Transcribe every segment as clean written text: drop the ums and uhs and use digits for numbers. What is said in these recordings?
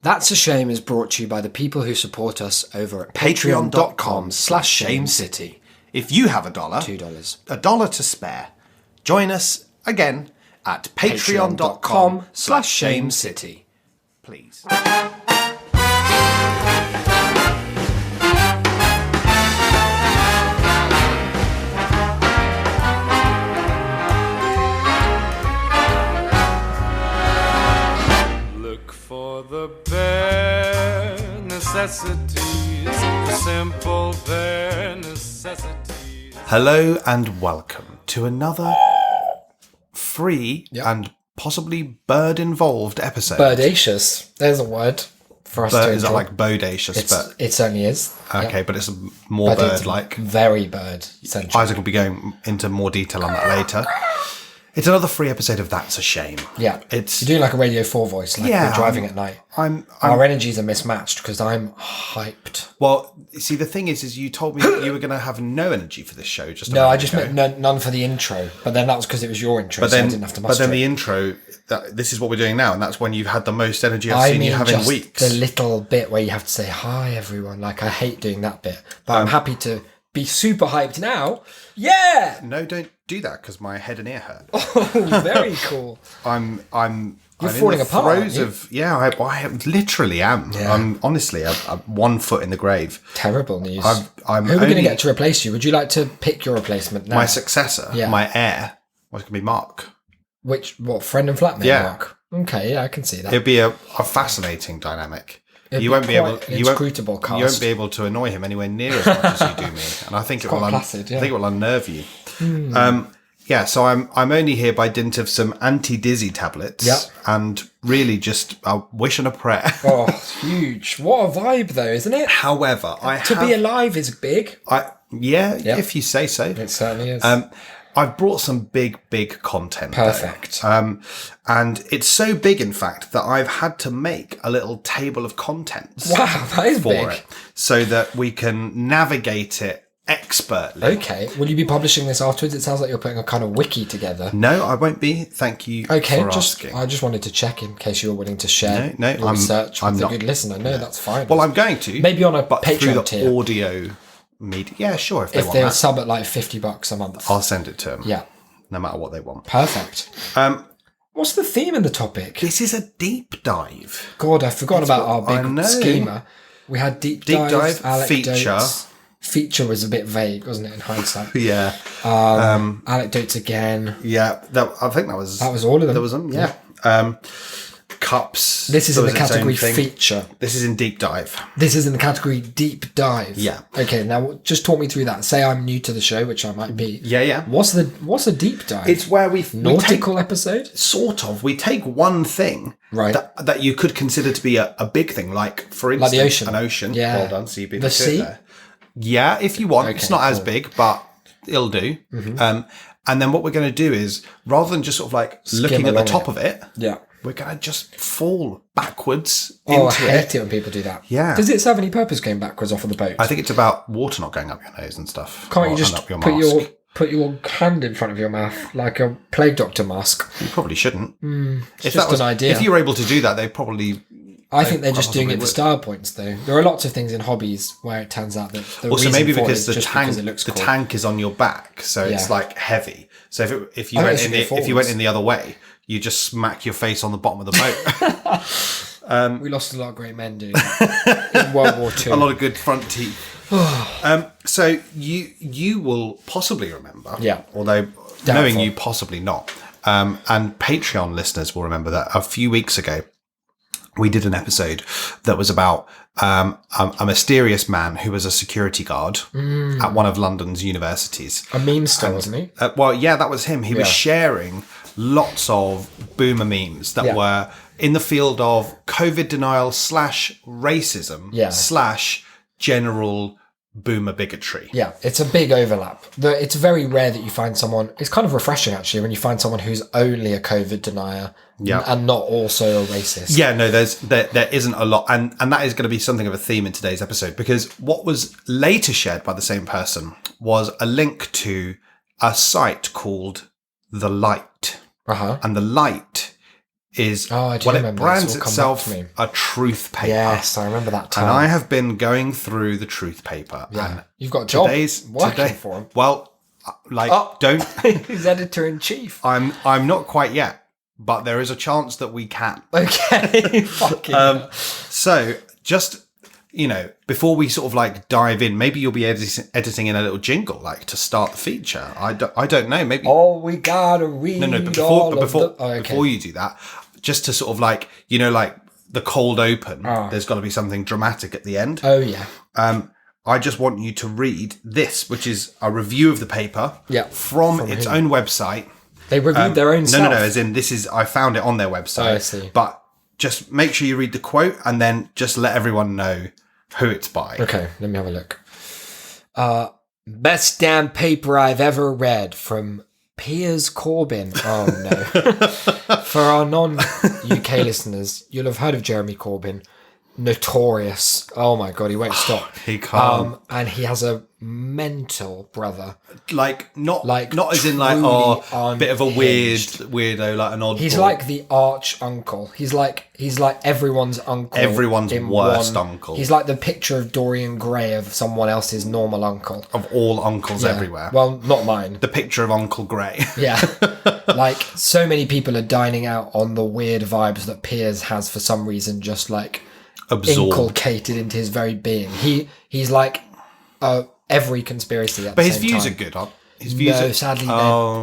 That's a Shame is brought to you by the people who support us over at patreon.com/shamecity. If you have $1, $2. $1 to spare, join us again at patreon.com/shamecity. Please. Look for the bare necessities, the simple bare necessities. Hello and welcome to another free and possibly bird-involved episode. Birdacious. There's a word for us to Is that enjoy. like bodacious? It certainly is. Okay, Yep. but it's more But it's bird-like. very bird-centric. Isaac will be going into more detail on that later. It's another free episode of That's a Shame. Yeah. It's You're doing like a Radio 4 voice, like Yeah, we're driving at night. Our energies are mismatched because I'm hyped. well. See, the thing is you told me that you were going to have no energy for this show. Just a No, I moment just ago. meant none for the intro. But then that was because it was your intro, But so I then, didn't have to but muster then the it. intro. This is what we're doing now, and that's when you've had the most energy I've I seen mean you have in just weeks. the little bit where you have to say, hi, everyone. Like, I hate doing that bit. But I'm happy to be super hyped now. Yeah! No, don't do that because my head and ear hurt. Oh, very cool. I'm You're in falling the apart, throes aren't you? I literally am. Yeah. I'm honestly I'm 1 foot in the grave. Terrible news. I'm Who are we going to only- get to replace you? Would you like to pick your replacement now? My successor, Yeah. my heir, was going to be Mark. What, friend and flatmate, Yeah. Mark? Okay, yeah, I can see that. It'd be a fascinating dynamic. It'd You be won't be able. quite an You won't, inscrutable you won't cast. be able to annoy him anywhere near as much as you do me, and I think it quite will. placid, yeah. I think it will unnerve you. Yeah, so I'm only here by dint of some anti-dizzy tablets, Yep. and really just a wish and a prayer. Oh, it's huge. What a vibe, though, isn't it? However, To be alive is big. if you say so. It certainly is. I've brought some big content. though. Perfect. And it's so big, in fact, that I've had to make a little table of contents Wow, that is for big. it, so that we can navigate it expertly. Okay. Will you be publishing this afterwards? It sounds like you're putting a kind of wiki together. No, I won't be. Thank you Okay, for just asking. I just wanted to check in case you were willing to share No, your I'm- research I'm with not. a good listener. No, that's fine. Well, I'm going to. Maybe on a but through Patreon the tier. audio media. Yeah, sure. If they if want they're that, sub at like $50 a month. I'll send it to them. Yeah. No matter what they want. Perfect. What's the theme in the topic? This is a deep dive. God, I forgot about our I big know. schema. We had deep dive, dive, anecdotes. feature. Feature was a bit vague, wasn't it, in hindsight? Yeah. Anecdotes again. Yeah. I think that was all of them. That was them. Yeah. Cups. This is that in the was its own category thing. feature. This is in deep dive. This is in the category deep dive. Yeah. Okay, now just talk me through that. Say I'm new to the show, which I might be. Yeah. What's a deep dive? It's where we take nautical episode. sort of. We take one thing Right. that you could consider to be a big thing, like for instance, the ocean. an ocean. Yeah. Well done. So you beat The me to it sea? there. Yeah, if you want. Okay, it's not as cool. big, but it'll do. And then what we're going to do is, rather than just sort of like looking at the along top it. of it, Yeah. we're going to just fall backwards Oh, I into hate it. it when people do that. Yeah. Does it serve any purpose going backwards off of the boat? I think it's about water not going up your nose and stuff. Can't or- you just and up your put mask. your hand in front of your mouth like a plague doctor mask? You probably shouldn't. If just an idea. If you were able to do that, they probably. I think they're just doing it possibly for would. style points, though. There are lots of things in hobbies where it turns out that the Also, reason maybe for it because is the just tank, because it looks the cool. tank is on your back, so it's Yeah. like heavy. So if you I think went it should in go if you went forwards. in the other way, you just smack your face on the bottom of the boat. We lost a lot of great men doing that in World War II. A lot of good front teeth. So you will possibly remember, Yeah. Although Doubtful. knowing you, possibly not. And Patreon listeners will remember that a few weeks ago we did an episode that was about a mysterious man who was a security guard at one of London's universities. a meme star, wasn't he? Well, yeah, that was him. He was Yeah. sharing lots of boomer memes that Yeah. were in the field of COVID denial / racism Yeah. / general boomer bigotry. Yeah, it's a big overlap. It's very rare that you find someone. It's kind of refreshing actually when you find someone who's only a COVID denier, Yeah. and not also a racist. Yeah, no, there isn't a lot, and that is going to be something of a theme in today's episode, because what was later shared by the same person was a link to a site called The Light, Uh huh. and The Light is Oh, I do well, it remember. brands It's all come back itself to me. a truth paper. Yes, I remember that time. And I have been going through the truth paper. Yeah. You've got a job working for him. Well, like, Oh. don't. He's editor in chief. I'm not quite yet, but there is a chance that we can. Okay. Fucking hell. So just, before we sort of like dive in, maybe you'll be editing in a little jingle, like to start the feature. I don't know. Maybe. All we gotta read. No, but before you do that, just to sort of like, like the cold open, there's got to be something dramatic at the end. Oh yeah. I just want you to read this, which is a review of the paper from its own website. They reviewed their own stuff. No, as in I found it on their website. Oh, I see. But just make sure you read the quote and then just let everyone know who it's by. Okay, let me have a look. Best damn paper I've ever read from Piers Corbyn. Oh no. For our non-UK listeners, you'll have heard of Jeremy Corbyn. Notorious. Oh my god, he won't stop. He can't. And he has a mental brother. Not Like, as in like truly bit of a unhinged. weirdo, like an odd. He's like the arch uncle. He's like everyone's uncle. Everyone's in worst one. uncle. He's like the picture of Dorian Gray of someone else's normal uncle. of all uncles Yeah. everywhere. Well, not mine. The picture of Uncle Grey. Yeah. Like, so many people are dining out on the weird vibes that Piers has for some reason, just like Absorbed. inculcated into his very being. He's like every conspiracy at But the his same views time. are good. His views No, are sadly,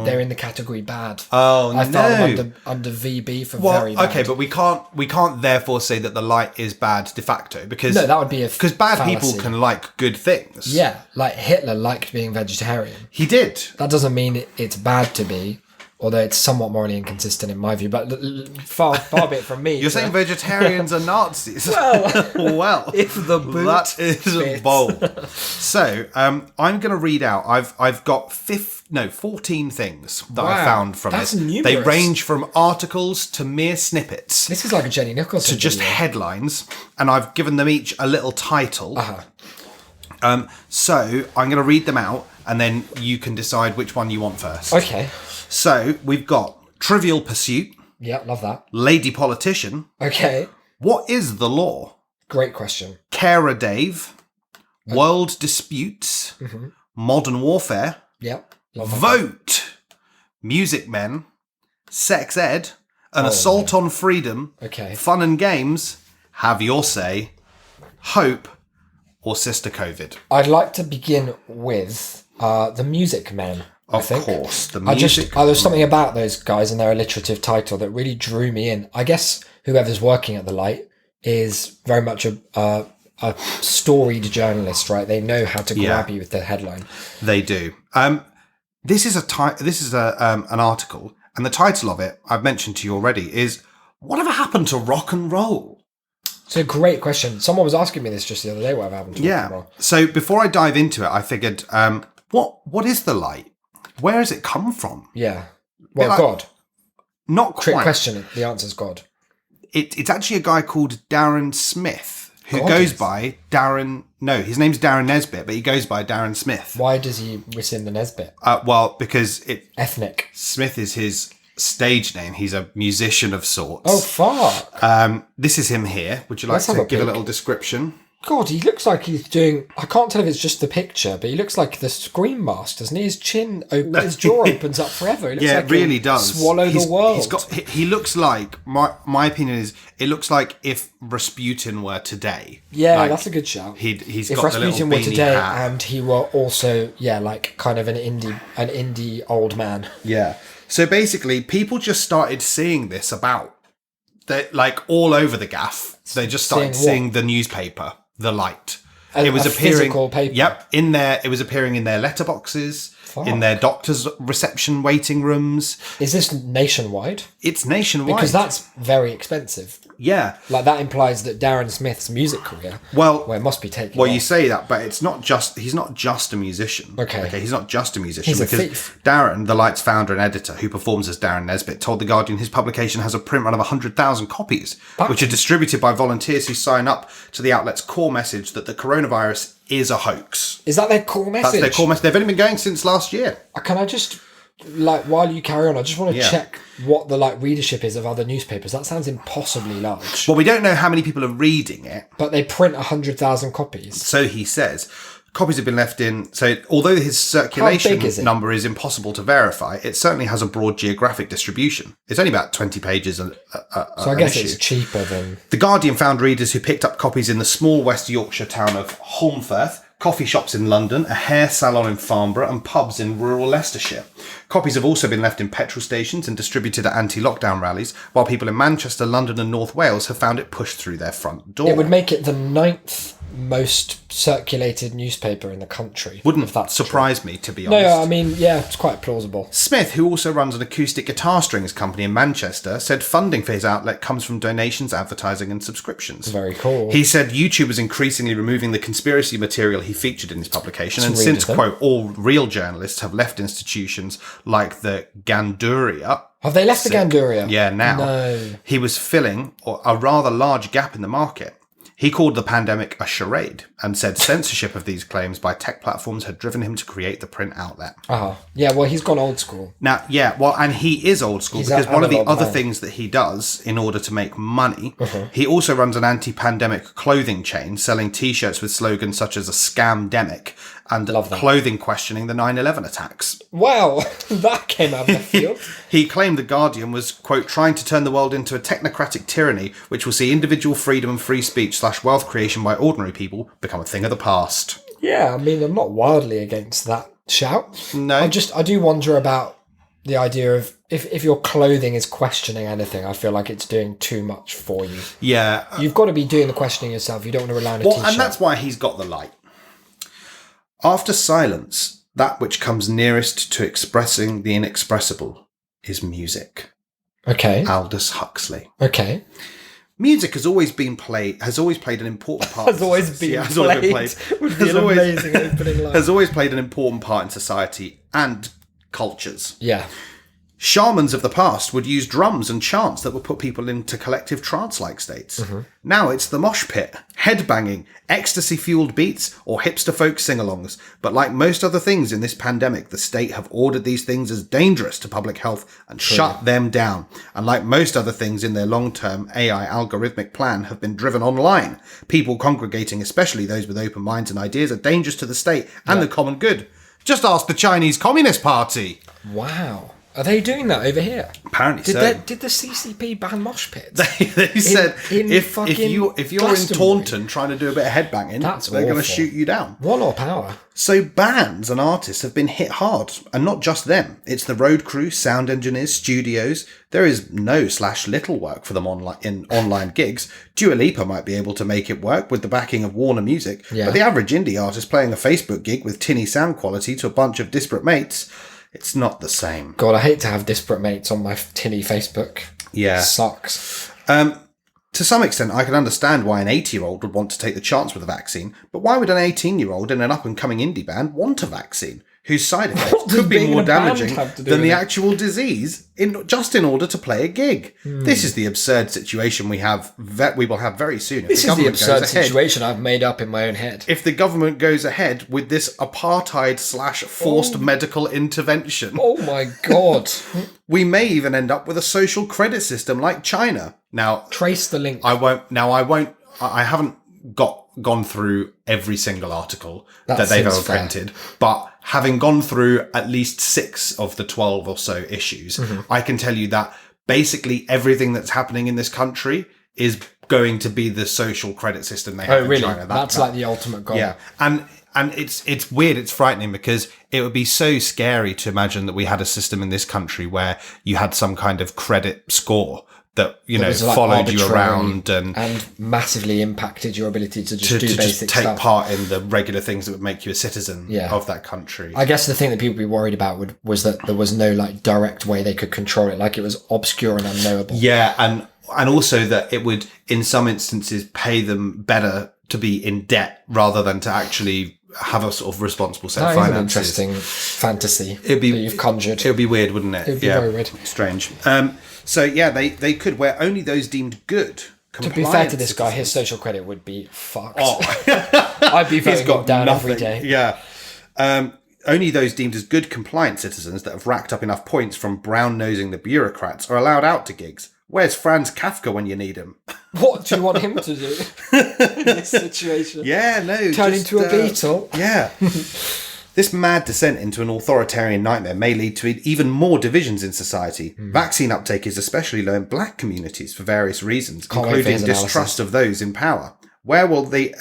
they're in the category bad. Oh, I no. found them under VB for very bad. okay, but we can't therefore say that the light is bad de facto because No, that would be a because bad fallacy. people can like good things. Yeah, like Hitler liked being vegetarian. He did. That doesn't mean it's bad to be, although it's somewhat morally inconsistent in my view. But far be it from me. You're saying vegetarians are Nazis? Well, if the boot that is fits. bold. So, I'm going to read out. I've got 14 things that I Wow, found from that's it. numerous. They range from articles to mere snippets This is like a Jenny Nicholson to just video. headlines, and I've given them each a little title. Uh-huh. So I'm going to read them out, and then you can decide which one you want first. Okay. So we've got Trivial Pursuit, Yeah, love that. Lady Politician, Okay. What is the Law? Great question. Carer Dave, World Disputes, Mm-hmm. Modern Warfare, Yeah. Love that. Vote, Music Men, Sex Ed, An Assault on Freedom, Okay. Fun and Games, Have Your Say, Hope, or Sister COVID. I'd like to begin with the Music Men. I Of think. course, the I music. there's something about those guys and their alliterative title that really drew me in. I guess whoever's working at the Light is very much a storied journalist, right? They know how to grab you with the headline. They do. This is an article, and the title of it I've mentioned to you already is "Whatever Happened to Rock and Roll?" It's a great question. Someone was asking me this just the other day. What happened to rock and roll? So before I dive into it, I figured, what is the Light? Where has it come from? Yeah. Well, like- God. Not Trick quite. question. The answer's God. It's actually a guy called Darren Smith who God goes is- by Darren. No, his name's Darren Nesbitt, but he goes by Darren Smith. Why does he rescind the Nesbit? Well, because Ethnic. Smith is his stage name. He's a musician of sorts. Oh, fuck. This is him here. Would you like Let's have to a give a peek. little description? God, he looks like he's doing... I can't tell if it's just the picture, but he looks like the Scream Master, doesn't he? His chin, his jaw opens up forever. He looks Yeah, like it really he'll does. swallow the world. He looks like, my opinion is, it looks like if Rasputin were today. Yeah, Like, that's a good shout. He's If got the little Rasputin were beanie today hat. and he were also, like kind of an indie old man. Yeah. So basically, people just started seeing this about. They're like all over the gaff. They just started Seeing what? seeing the newspaper, The Light. A appearing. physical paper? Yep, in there. It was appearing in their letterboxes, in their doctor's reception waiting rooms. Is this nationwide? It's nationwide. Because that's very expensive. yeah. Like, that implies that Darren Smith's music career, Well, it must be taking Well, off. you say that, but it's not just. He's not just a musician. Okay. He's not just a musician. He's a because thief. Darren, the Light's founder and editor, who performs as Darren Nesbitt, told The Guardian his publication has a print run of 100,000 copies, which are distributed by volunteers who sign up to the outlet's core message that the coronavirus is a hoax. Is that their core message? That's their core message. They've only been going since last year. Can I just like, while you carry on, I just want to Yeah. check what the like readership is of other newspapers. That sounds impossibly large. Well, we don't know how many people are reading it. But they print 100,000 copies. So he says. Copies have been left in. So although his big circulation is it? number is impossible to verify, it certainly has a broad geographic distribution. It's only about 20 pages So I guess it's cheaper than... The Guardian found readers who picked up copies in the small West Yorkshire town of Holmfirth, coffee shops in London, a hair salon in Farnborough, and pubs in rural Leicestershire. Copies have also been left in petrol stations and distributed at anti-lockdown rallies, while people in Manchester, London and North Wales have found it pushed through their front door. It would make it the 9th most circulated newspaper in the country. Wouldn't if that's surprise me, to be honest. No, I mean, yeah, it's quite plausible. Smith, who also runs an acoustic guitar strings company in Manchester, said funding for his outlet comes from donations, advertising and subscriptions. Very cool. He said YouTube was increasingly removing the conspiracy material he featured in his publication, and read since, it then. quote, all real journalists have left institutions like the Ganduria. Have they left the Ganduria? Yeah, now. No. He was filling a rather large gap in the market. He called the pandemic a charade and said censorship of these claims by tech platforms had driven him to create the print outlet. Yeah, well, he's gone old school. Now, yeah, well, and he is old school He's because an one of the analog other man. things that he does in order to make money, he also runs an anti-pandemic clothing chain selling T-shirts with slogans such as a scamdemic and Love that. clothing questioning the 9/11 attacks. Wow, that came out of left field. He claimed The Guardian was, quote, trying to turn the world into a technocratic tyranny which will see individual freedom and free speech / wealth creation by ordinary people become a thing of the past. Yeah, I mean, I'm not wildly against that shout. No. I do wonder about the idea of if your clothing is questioning anything, I feel like it's doing too much for you. Yeah. You've got to be doing the questioning yourself. You don't want to rely on a Well, t-shirt. and that's why he's got the light. After silence, that which comes nearest to expressing the inexpressible is music. Okay. Aldous Huxley. Okay. Music has always played an important part. Has always been has always been played. played. Would be Has an always- amazing opening line. Has always played an important part in society and cultures. Yeah. Shamans of the past would use drums and chants that would put people into collective trance-like states. Now it's the mosh pit, headbanging, ecstasy-fueled beats, or hipster folk sing-alongs. But like most other things in this pandemic, the state have ordered these things as dangerous to public health and shut them down. And like most other things in their long-term AI algorithmic plan have been driven online. People congregating, especially those with open minds and ideas, are dangerous to the state and the common good. Just ask the Chinese Communist Party. Wow. Are they doing that over here? Apparently Did so. did the CCP ban mosh pits? They said in if fucking you're in Glastonbury. Taunton trying to do a bit of headbanging, That's they're going to awful. shoot you down. What or power? So bands and artists have been hit hard, and not just them. It's the road crew, sound engineers, studios. There is no / little work for them online gigs. Dua Lipa might be able to make it work with the backing of Warner Music, Yeah. but the average indie artist playing a Facebook gig with tinny sound quality to a bunch of disparate mates, it's not the same. God, I hate to have disparate mates on my tinny Facebook. Yeah. Sucks. To some extent, I can understand why an 80-year-old would want to take the chance with a vaccine, but why would an 18-year-old in an up-and-coming indie band want a vaccine whose side What effects does could be being more in a band damaging have to do than with the it? actual disease just in order to play a gig? This is the absurd situation we will have very soon. If This the is the government goes absurd ahead. situation I've made up in my own head. If the government goes ahead with this apartheid / forced medical intervention, Oh my God. we may even end up with a social credit system like China. Now, Trace the link. I haven't gone through every single article That that they've seems ever fair. printed, but having gone through at least 6 of the 12 or so issues, Mm-hmm. I can tell you that basically everything that's happening in this country is going to be the social credit system they have Oh, in really? China. That's like the ultimate goal. Yeah, and it's weird, it's frightening, because it would be so scary to imagine that we had a system in this country where you had some kind of credit score that It was, like, followed you arbitrary around and massively impacted your ability to just to do just basic take stuff. part in the regular things that would make you a citizen Yeah. of that country. I guess the thing that people would be worried about was that there was no like direct way they could control it. Like it was obscure and unknowable. Yeah, and also that it would, in some instances, pay them better to be in debt rather than to actually have a sort of responsible set That of is an finances. interesting fantasy It'd be that you've conjured. It would be weird, wouldn't it? It'd be very weird. Strange. So yeah, they could, where only those deemed good. To be fair to this guy, his social credit would be fucked. Oh. I'd be He's voting him got down nothing. every day. Yeah. only those deemed as good compliant citizens that have racked up enough points from brown-nosing the bureaucrats are allowed out to gigs. Where's Franz Kafka when you need him? What do you want him to do in this situation? Yeah, no. Turn into a beetle? Yeah. This mad descent into an authoritarian nightmare may lead to even more divisions in society. Vaccine uptake is especially low in black communities for various reasons, Can't wait for including his distrust analysis. of those in power. Where will the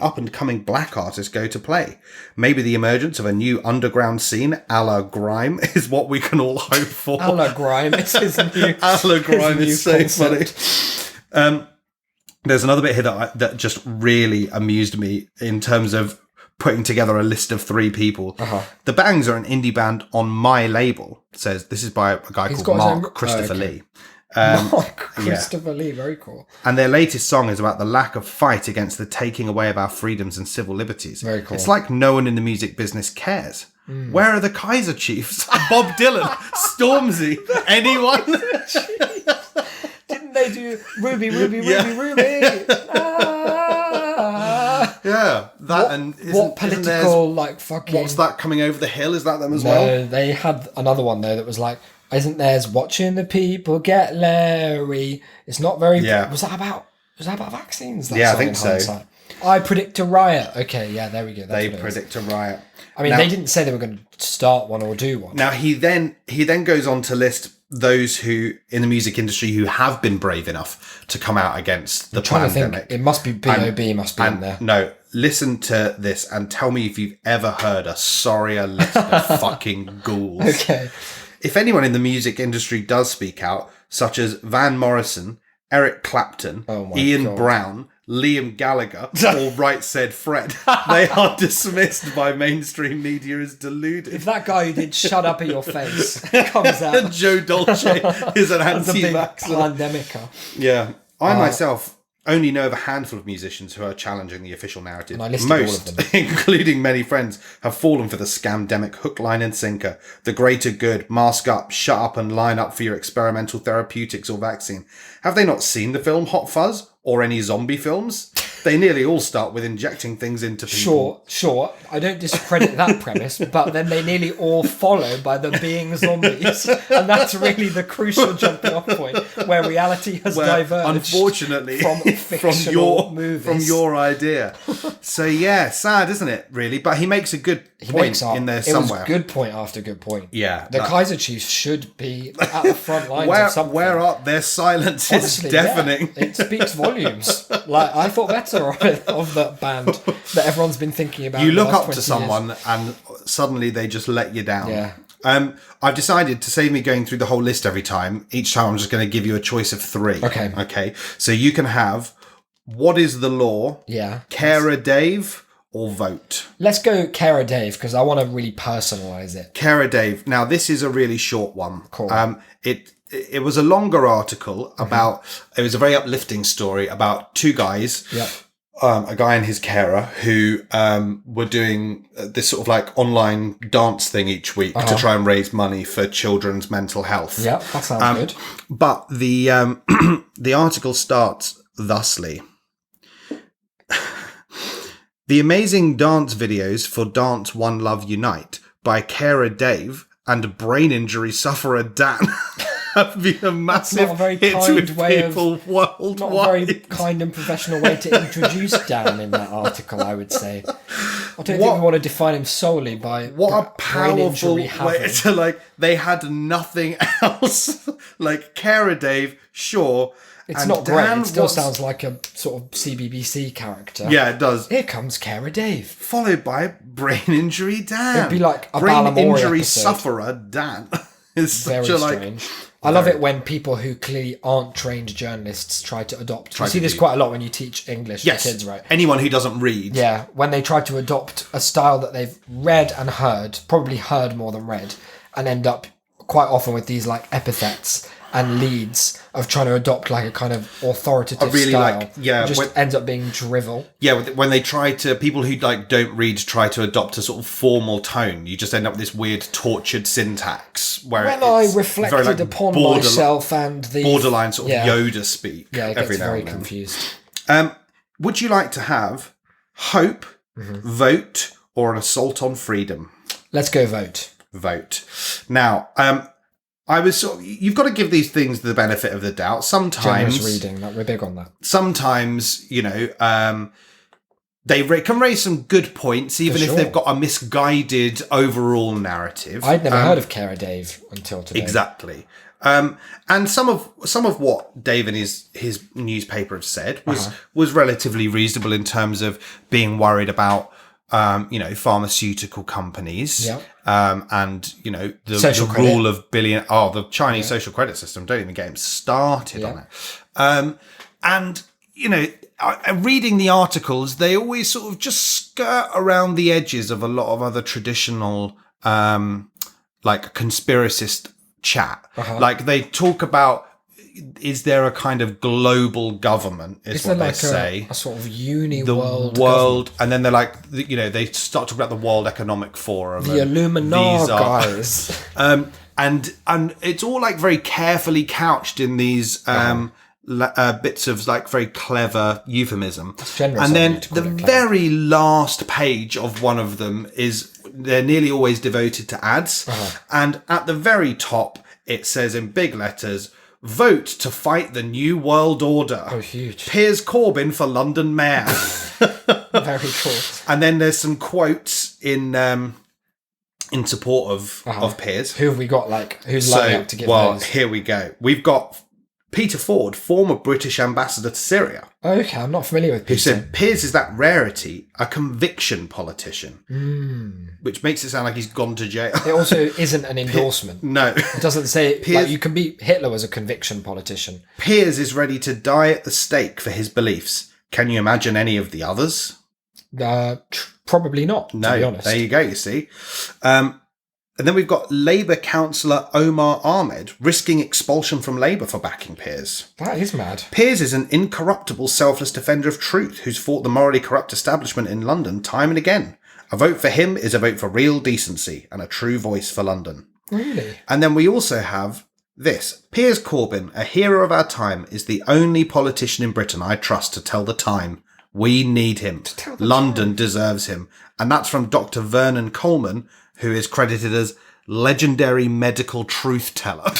up and coming black artists go to play? Maybe the emergence of a new underground scene, a la grime, is what we can all hope for. A la grime. It's his new. A la grime his is new so concept. funny. There's another bit here that just really amused me in terms of putting together a list of 3 people. The Bangs are an indie band on my label. It says this is by a guy He's called got his own- Mark Christopher okay. Lee. Mark Christopher Lee, very cool. And their latest song is about the lack of fight against the taking away of our freedoms and civil liberties. Very cool. It's like no one in the music business cares. Where are the Kaiser Chiefs? Bob Dylan? Stormzy? Anyone? Didn't they do Ruby? Yeah. Ruby? Ah. Yeah. That and What political, like, fucking... what's that coming over the hill? Is that them as No, well? they had another one, though, that was like, isn't theirs watching the people get Larry? It's not very... Yeah. Was that about vaccines? That Yeah, I song think in so. hindsight? I predict a riot. Okay, yeah, there we go. That's They what it is. predict a riot. I mean, Now- they didn't say they were going to start one or do one. Now he then goes on to list those who in the music industry who have been brave enough to come out against the Trying to pandemic. think, it must be B.O.B. must be in And there. no, listen to this and tell me if you've ever heard a sorrier list of fucking ghouls. Okay. If anyone in the music industry does speak out, such as Van Morrison, Eric Clapton, Oh my Ian God. Brown, Liam Gallagher, or Right Said Fred, they are dismissed by mainstream media as deluded. If that guy who did Shut Up at Your Face comes out Joe Dolce is an as a big anti-vaxxer. pandemica, Yeah. I myself only know of a handful of musicians who are challenging the official narrative. And I listed all of Most, them. including many friends, have fallen for the scamdemic hook, line and sinker. The greater good, mask up, shut up and line up for your experimental therapeutics or vaccine. Have they not seen the film Hot Fuzz or any zombie films? They nearly all start with injecting things into people. Sure. I don't discredit that premise, but then they nearly all follow by them being zombies, and that's really the crucial jumping off point where reality has Where, diverged. unfortunately, from fictional movies. from your idea. So yeah, sad, isn't it? Really, but he makes a good point in there somewhere. It was good point after good point. Yeah, the that- Kaiser Chiefs should be at the front lines Where of something. where are their silence Honestly, is deafening. yeah, it speaks volumes. Like, I thought better of that band that everyone's been thinking about. You in the look last up to 20 years. someone and suddenly they just let you down. Yeah. I've decided to save me going through the whole list every time. Each time I'm just going to give you a choice of 3. Okay. Okay. So you can have What is the Law, Yeah. Cara Dave, or Vote. Let's go Cara Dave, because I want to really personalise it. Cara Dave. Now this is a really short one. Cool. It was a longer article about. It was a very uplifting story about 2 guys. Yeah. A guy and his carer who were doing this sort of like online dance thing each week to try and raise money for children's mental health. Yeah, that sounds good. But the the article starts thusly. The amazing dance videos for Dance One Love Unite by Cara Dave and brain injury sufferer Dan have been a massive not a very hit kind with way of- people worldwide. Not a very kind and professional way to introduce Dan in that article, I would say. I don't think we want to define him solely by What a brain powerful injury way having. to, like, they had nothing else. Like, Cara Dave, sure. It's and not great. Dan It still was- sounds like a sort of CBBC character. Yeah, it does. Here comes Cara Dave. Followed by brain injury Dan. It'd be like a brain Balamori injury episode. sufferer Dan. Is Very such a, like, strange. I love it when people who clearly aren't trained journalists try to adopt. You to see this do- quite a lot when you teach English yes, to kids, right? anyone who doesn't read. Yeah, when they try to adopt a style that they've read and heard, probably heard more than read, and end up quite often with these like epithets and leads of trying to adopt like a kind of authoritative I really style. like- yeah, It just when- ends up being drivel. Yeah, when they try to, people who like don't read try to adopt a sort of formal tone, you just end up with this weird tortured syntax where When it's I reflected very, like, upon borderline- myself and the borderline sort of yeah. Yoda speak. Yeah, it every gets now very and then. confused. Would you like to have Hope, Mm-hmm. Vote, or an assault on freedom? Let's go vote. Vote. Now, you've got to give these things the benefit of the doubt. Sometimes Generous reading, that we're big on that. sometimes, they can raise some good points, even if sure. they've got a misguided overall narrative. I'd never heard of Cara Dave until today. Exactly. And some of what Dave and his newspaper have said was relatively reasonable in terms of being worried about pharmaceutical companies. Yeah. And the rule of the Chinese social credit system. Don't even get him started on it. And reading the articles, they always sort of just skirt around the edges of a lot of other traditional like conspiracist chat. Like they talk about, is there a kind of global government? Is what they say. A sort of uni The world, and then they're like, they start talking about the World Economic Forum, the Illuminati guys, and it's all like very carefully couched in these bits of like very clever euphemism. And then the very last page of one of them they're nearly always devoted to ads, and at the very top it says in big letters, "Vote to fight the New World Order." Oh, huge. Piers Corbyn for London Mayor. Very cool. And then there's some quotes in support of Piers. Who have we got? Who's lining up to give those? Here we go. We've got Peter Ford, former British ambassador to Syria, Okay, I'm not familiar with Peter. who said Piers is that rarity, a conviction politician, which makes it sound like he's gone to jail. It also isn't an endorsement. No. It doesn't say you can be Hitler was a conviction politician. Piers is ready to die at the stake for his beliefs. Can you imagine any of the others? Probably not, to be honest. There you go, you see. And then we've got Labour councillor Omar Ahmed risking expulsion from Labour for backing Piers. That is mad. Piers is an incorruptible, selfless defender of truth who's fought the morally corrupt establishment in London time and again. A vote for him is a vote for real decency and a true voice for London. Really? And then we also have this. Piers Corbyn, a hero of our time, is the only politician in Britain I trust to tell the time. We need him. London deserves him. And that's from Dr. Vernon Coleman, who is credited as legendary medical truth teller.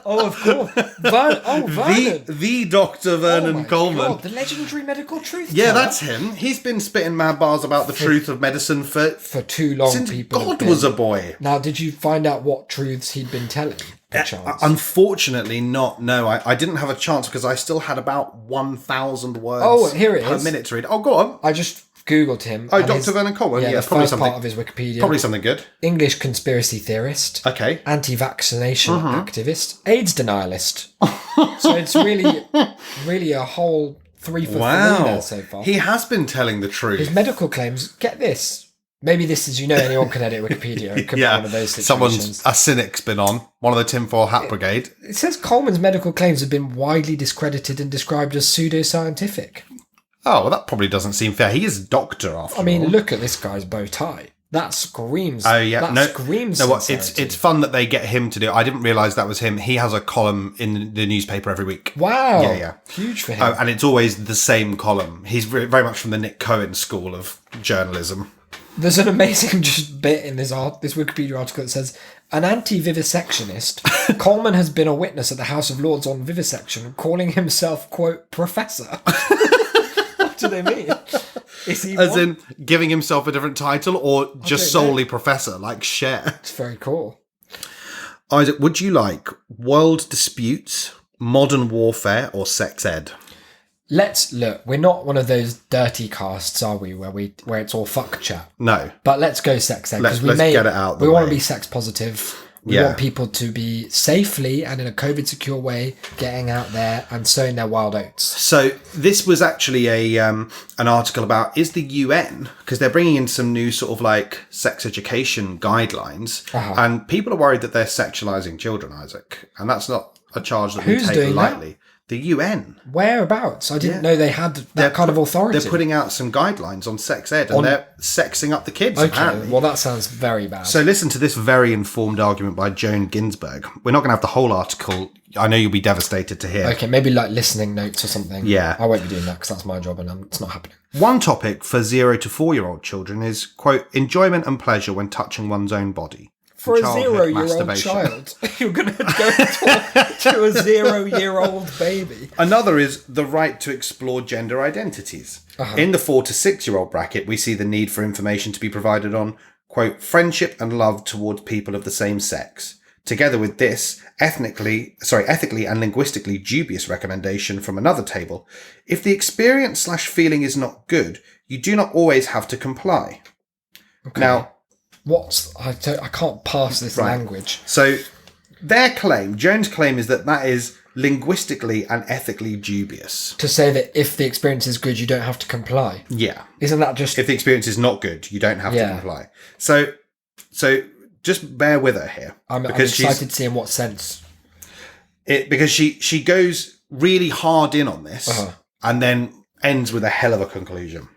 Oh, of course. Vernon. The Dr. Vernon Coleman. God, the legendary medical truth Yeah, teller. that's him. He's been spitting mad bars about the truth of medicine for too long. since People God was a boy. Now, did you find out what truths he'd been telling, perchance? Unfortunately not. No, I didn't have a chance because I still had about 1,000 words here it per is. minute to read. Oh, go on. I just Googled him. Oh, and Dr. Vernon Coleman. Yeah, the probably first something. part of his Wikipedia. Probably something good. English conspiracy theorist. Okay. Anti-vaccination activist. AIDS denialist. So it's really a whole 3 for 3 there so far. He has been telling the truth. His medical claims, get this. Maybe this is, anyone can edit Wikipedia. It could be one of those situations. A cynic's been on. One of the tinfoil hat brigade. It says Coleman's medical claims have been widely discredited and described as pseudoscientific. Oh, well, that probably doesn't seem fair. He is a doctor, after all. I mean, look at this guy's bow tie. That screams. Oh, yeah. That screams. It's fun that they get him to do it. I didn't realise that was him. He has a column in the newspaper every week. Wow. Yeah. Huge for him. And it's always the same column. He's very much from the Nick Cohen school of journalism. There's an amazing just bit in this Wikipedia article that says, an anti-vivisectionist, Coleman has been a witness at the House of Lords on vivisection, calling himself, quote, professor. What do they mean? Is he in giving himself a different title or just solely professor, like Cher? It's very cool. Isaac, would you like world disputes, modern warfare, or sex ed? Let's look. We're not one of those dirty casts, are we? Where it's all fuck chat. No. But let's go sex ed because let's get it out. We want to be sex positive. We want people to be safely and in a COVID secure way getting out there and sowing their wild oats. So this was actually an article about, is the UN, because they're bringing in some new sort of like sex education guidelines, and people are worried that they're sexualizing children, Isaac, and that's not a charge that we take lightly. The UN. Whereabouts? I didn't know they had that kind of authority. They're putting out some guidelines on sex ed, and they're sexing up the kids, apparently. Well, that sounds very bad. So listen to this very informed argument by Joan Ginsberg. We're not going to have the whole article. I know you'll be devastated to hear. Okay, maybe like listening notes or something. Yeah. I won't be doing that because that's my job and it's not happening. One topic for 0 to 4-year-old children is, quote, enjoyment and pleasure when touching one's own body. For a Childhood 0-year-old masturbation. child, you're going to go to a 0-year-old baby. Another is the right to explore gender identities. In the 4 to 6-year-old bracket, we see the need for information to be provided on, quote, friendship and love towards people of the same sex. Together with this, ethically and linguistically dubious recommendation from another table, if the experience/feeling is not good, you do not always have to comply. Okay. Now, I can't pass this language. so Joan's claim is that is linguistically and ethically dubious. To say that if the experience is good, you don't have to comply. Yeah. Isn't that just... If the experience is not good, you don't have to comply. So just bear with her here. I'm excited to see in what sense. Because she goes really hard in on this and then ends with a hell of a conclusion.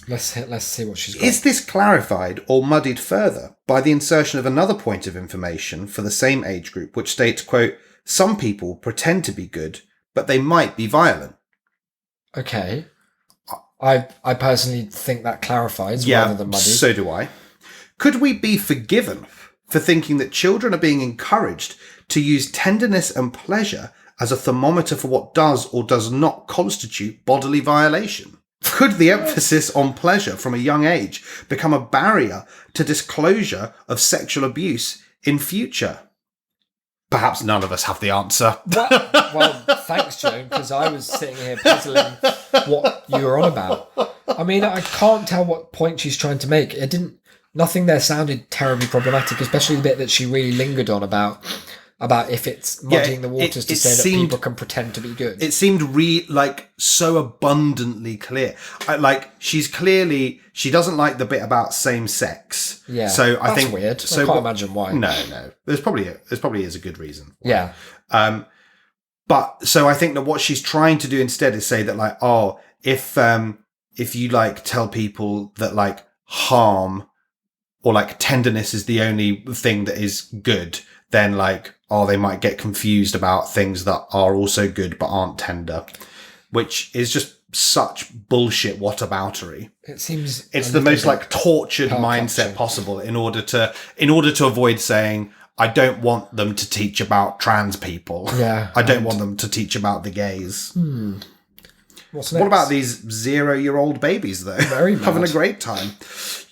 Let's see what she's got. Is this clarified or muddied further by the insertion of another point of information for the same age group, which states, quote, some people pretend to be good, but they might be violent. Okay. I personally think that clarifies rather than muddied. So do I. Could we be forgiven for thinking that children are being encouraged to use tenderness and pleasure as a thermometer for what does or does not constitute bodily violation? Could the emphasis on pleasure from a young age become a barrier to disclosure of sexual abuse in future? Perhaps none of us have the answer. Well, thanks, Joan, because I was sitting here puzzling what you were on about. I mean, I can't tell what point she's trying to make. Nothing there sounded terribly problematic, especially the bit that she really lingered on about if it's muddying the waters to say that people can pretend to be good. It seemed so abundantly clear. She doesn't like the bit about same sex. Yeah, so I that's think weird. So I can't imagine why. No. There's probably is a good reason. Yeah. But so I think that what she's trying to do instead is say that if you tell people that harm or tenderness is the only thing that is good, then they might get confused about things that are also good but aren't tender, which is just such bullshit whataboutery. It seems it's the most tortured mindset possible in order to avoid saying, I don't want them to teach about trans people. Yeah. I don't want them to teach about the gays. What's next? What about these 0-year-old babies, though? Very mad. Having a great time.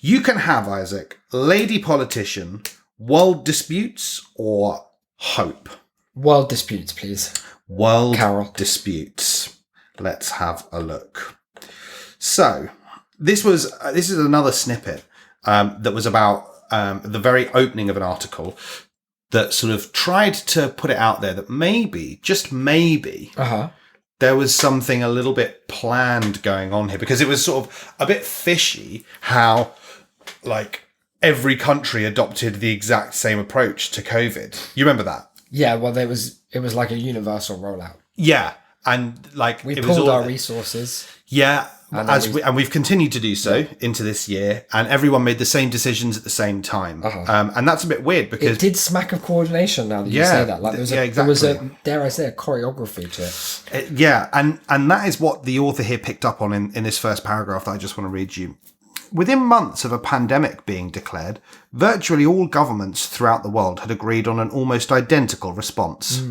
You can have, Isaac, lady politician, world disputes, or hope. World disputes, please. World Carol. disputes. Let's have a look. So, this is another snippet that was about the very opening of an article that sort of tried to put it out there that maybe, just maybe, there was something a little bit planned going on here, because it was sort of a bit fishy how every country adopted the exact same approach to COVID. You remember that? Yeah, well, it was like a universal rollout. Yeah, and we it pulled was our resources. Yeah, and we've continued to do so into this year, and everyone made the same decisions at the same time. And that's a bit weird because it did smack of coordination. Now that you say that, there was a dare I say a choreography to it. And that is what the author here picked up on in this first paragraph that I just want to read you. Within months of a pandemic being declared, virtually all governments throughout the world had agreed on an almost identical response.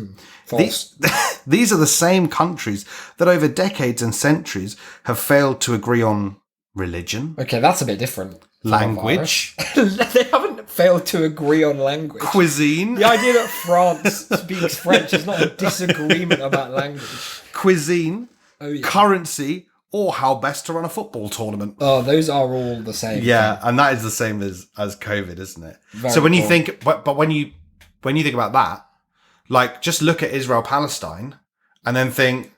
These are the same countries that over decades and centuries have failed to agree on religion. Okay, that's a bit different. Language. They haven't failed to agree on language. Cuisine. The idea that France speaks French is not a disagreement about language. Cuisine. Currency. Or how best to run a football tournament. Oh, those are all the same. Yeah, and that is the same as COVID, isn't it? Very so when you cool. think, but when you think about that, just look at Israel Palestine, and then think,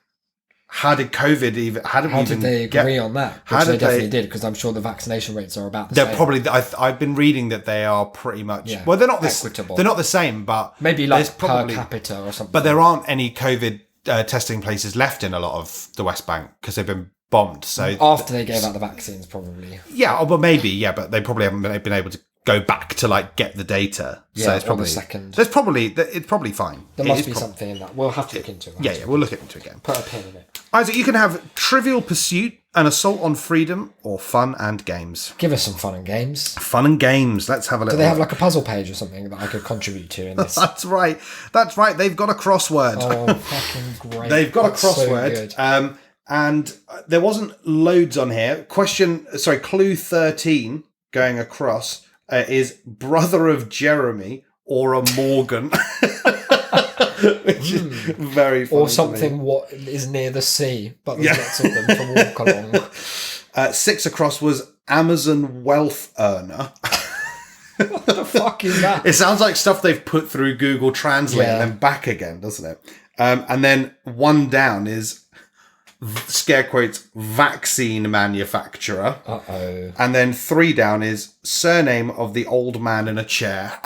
how did COVID even? How did they agree on that? Which they definitely did, because I'm sure the vaccination rates are about the same. They're probably. I've been reading that they are pretty much. Well, they're not equitable. They're not the same, but maybe per capita or something. But there aren't any COVID testing places left in a lot of the West Bank because they've been bombed. So After they gave out the vaccines, probably. yeah, but maybe, yeah, but they probably haven't been able to go back to like get the data. Yeah, so it's or probably the second. it's probably fine. There It must is be prob- something in that. We'll have to look into it. Yeah, we'll look into it again. Put a pin in it. Isaac, you can have Trivial Pursuit, An Assault on Freedom, or Fun and Games. Give us some fun and games. Fun and Games. Let's have a little. Do they have like a puzzle page or something that I could contribute to in this? That's right. That's right. They've got a crossword. Oh, fucking great. They've got That's a so crossword. good. And there wasn't loads on here. Clue 13 going across is brother of Jeremy or a Morgan. Which is very funny. Or something what is near the sea, but there's lots of them to walk along. 6 across was Amazon Wealth Earner. What the fuck is that? It sounds like stuff they've put through Google Translate Yeah. and then back again, doesn't it? And then 1 down is scare quotes vaccine manufacturer. Uh-oh. And then 3 down is surname of the old man in a chair.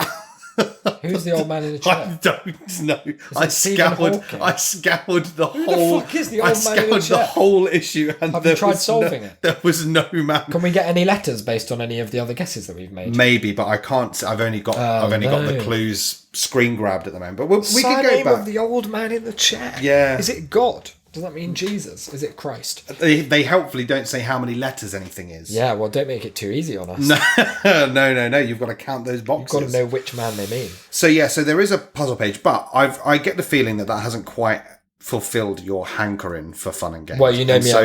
Who's the old man in the I chair? don't know. it Stephen Hawking? I scoured the Who whole. the fuck is the old man in the the chair? whole issue, and Have there you tried was solving it? There was no man. Can we get any letters based on any of the other guesses that we've made? Maybe, but I can't. I've only got the no. clues screen grabbed at the moment. But we can Surname go back. of the old man in the chair. Yeah. Is it God? Does that mean Jesus? Is it Christ? They helpfully don't say how many letters anything is. Yeah, well, don't make it too easy on us. No. You've got to count those boxes. You've got to know which man they mean. So there is a puzzle page, but I get the feeling that hasn't quite fulfilled your hankering for fun and games. Well, you know And me, so,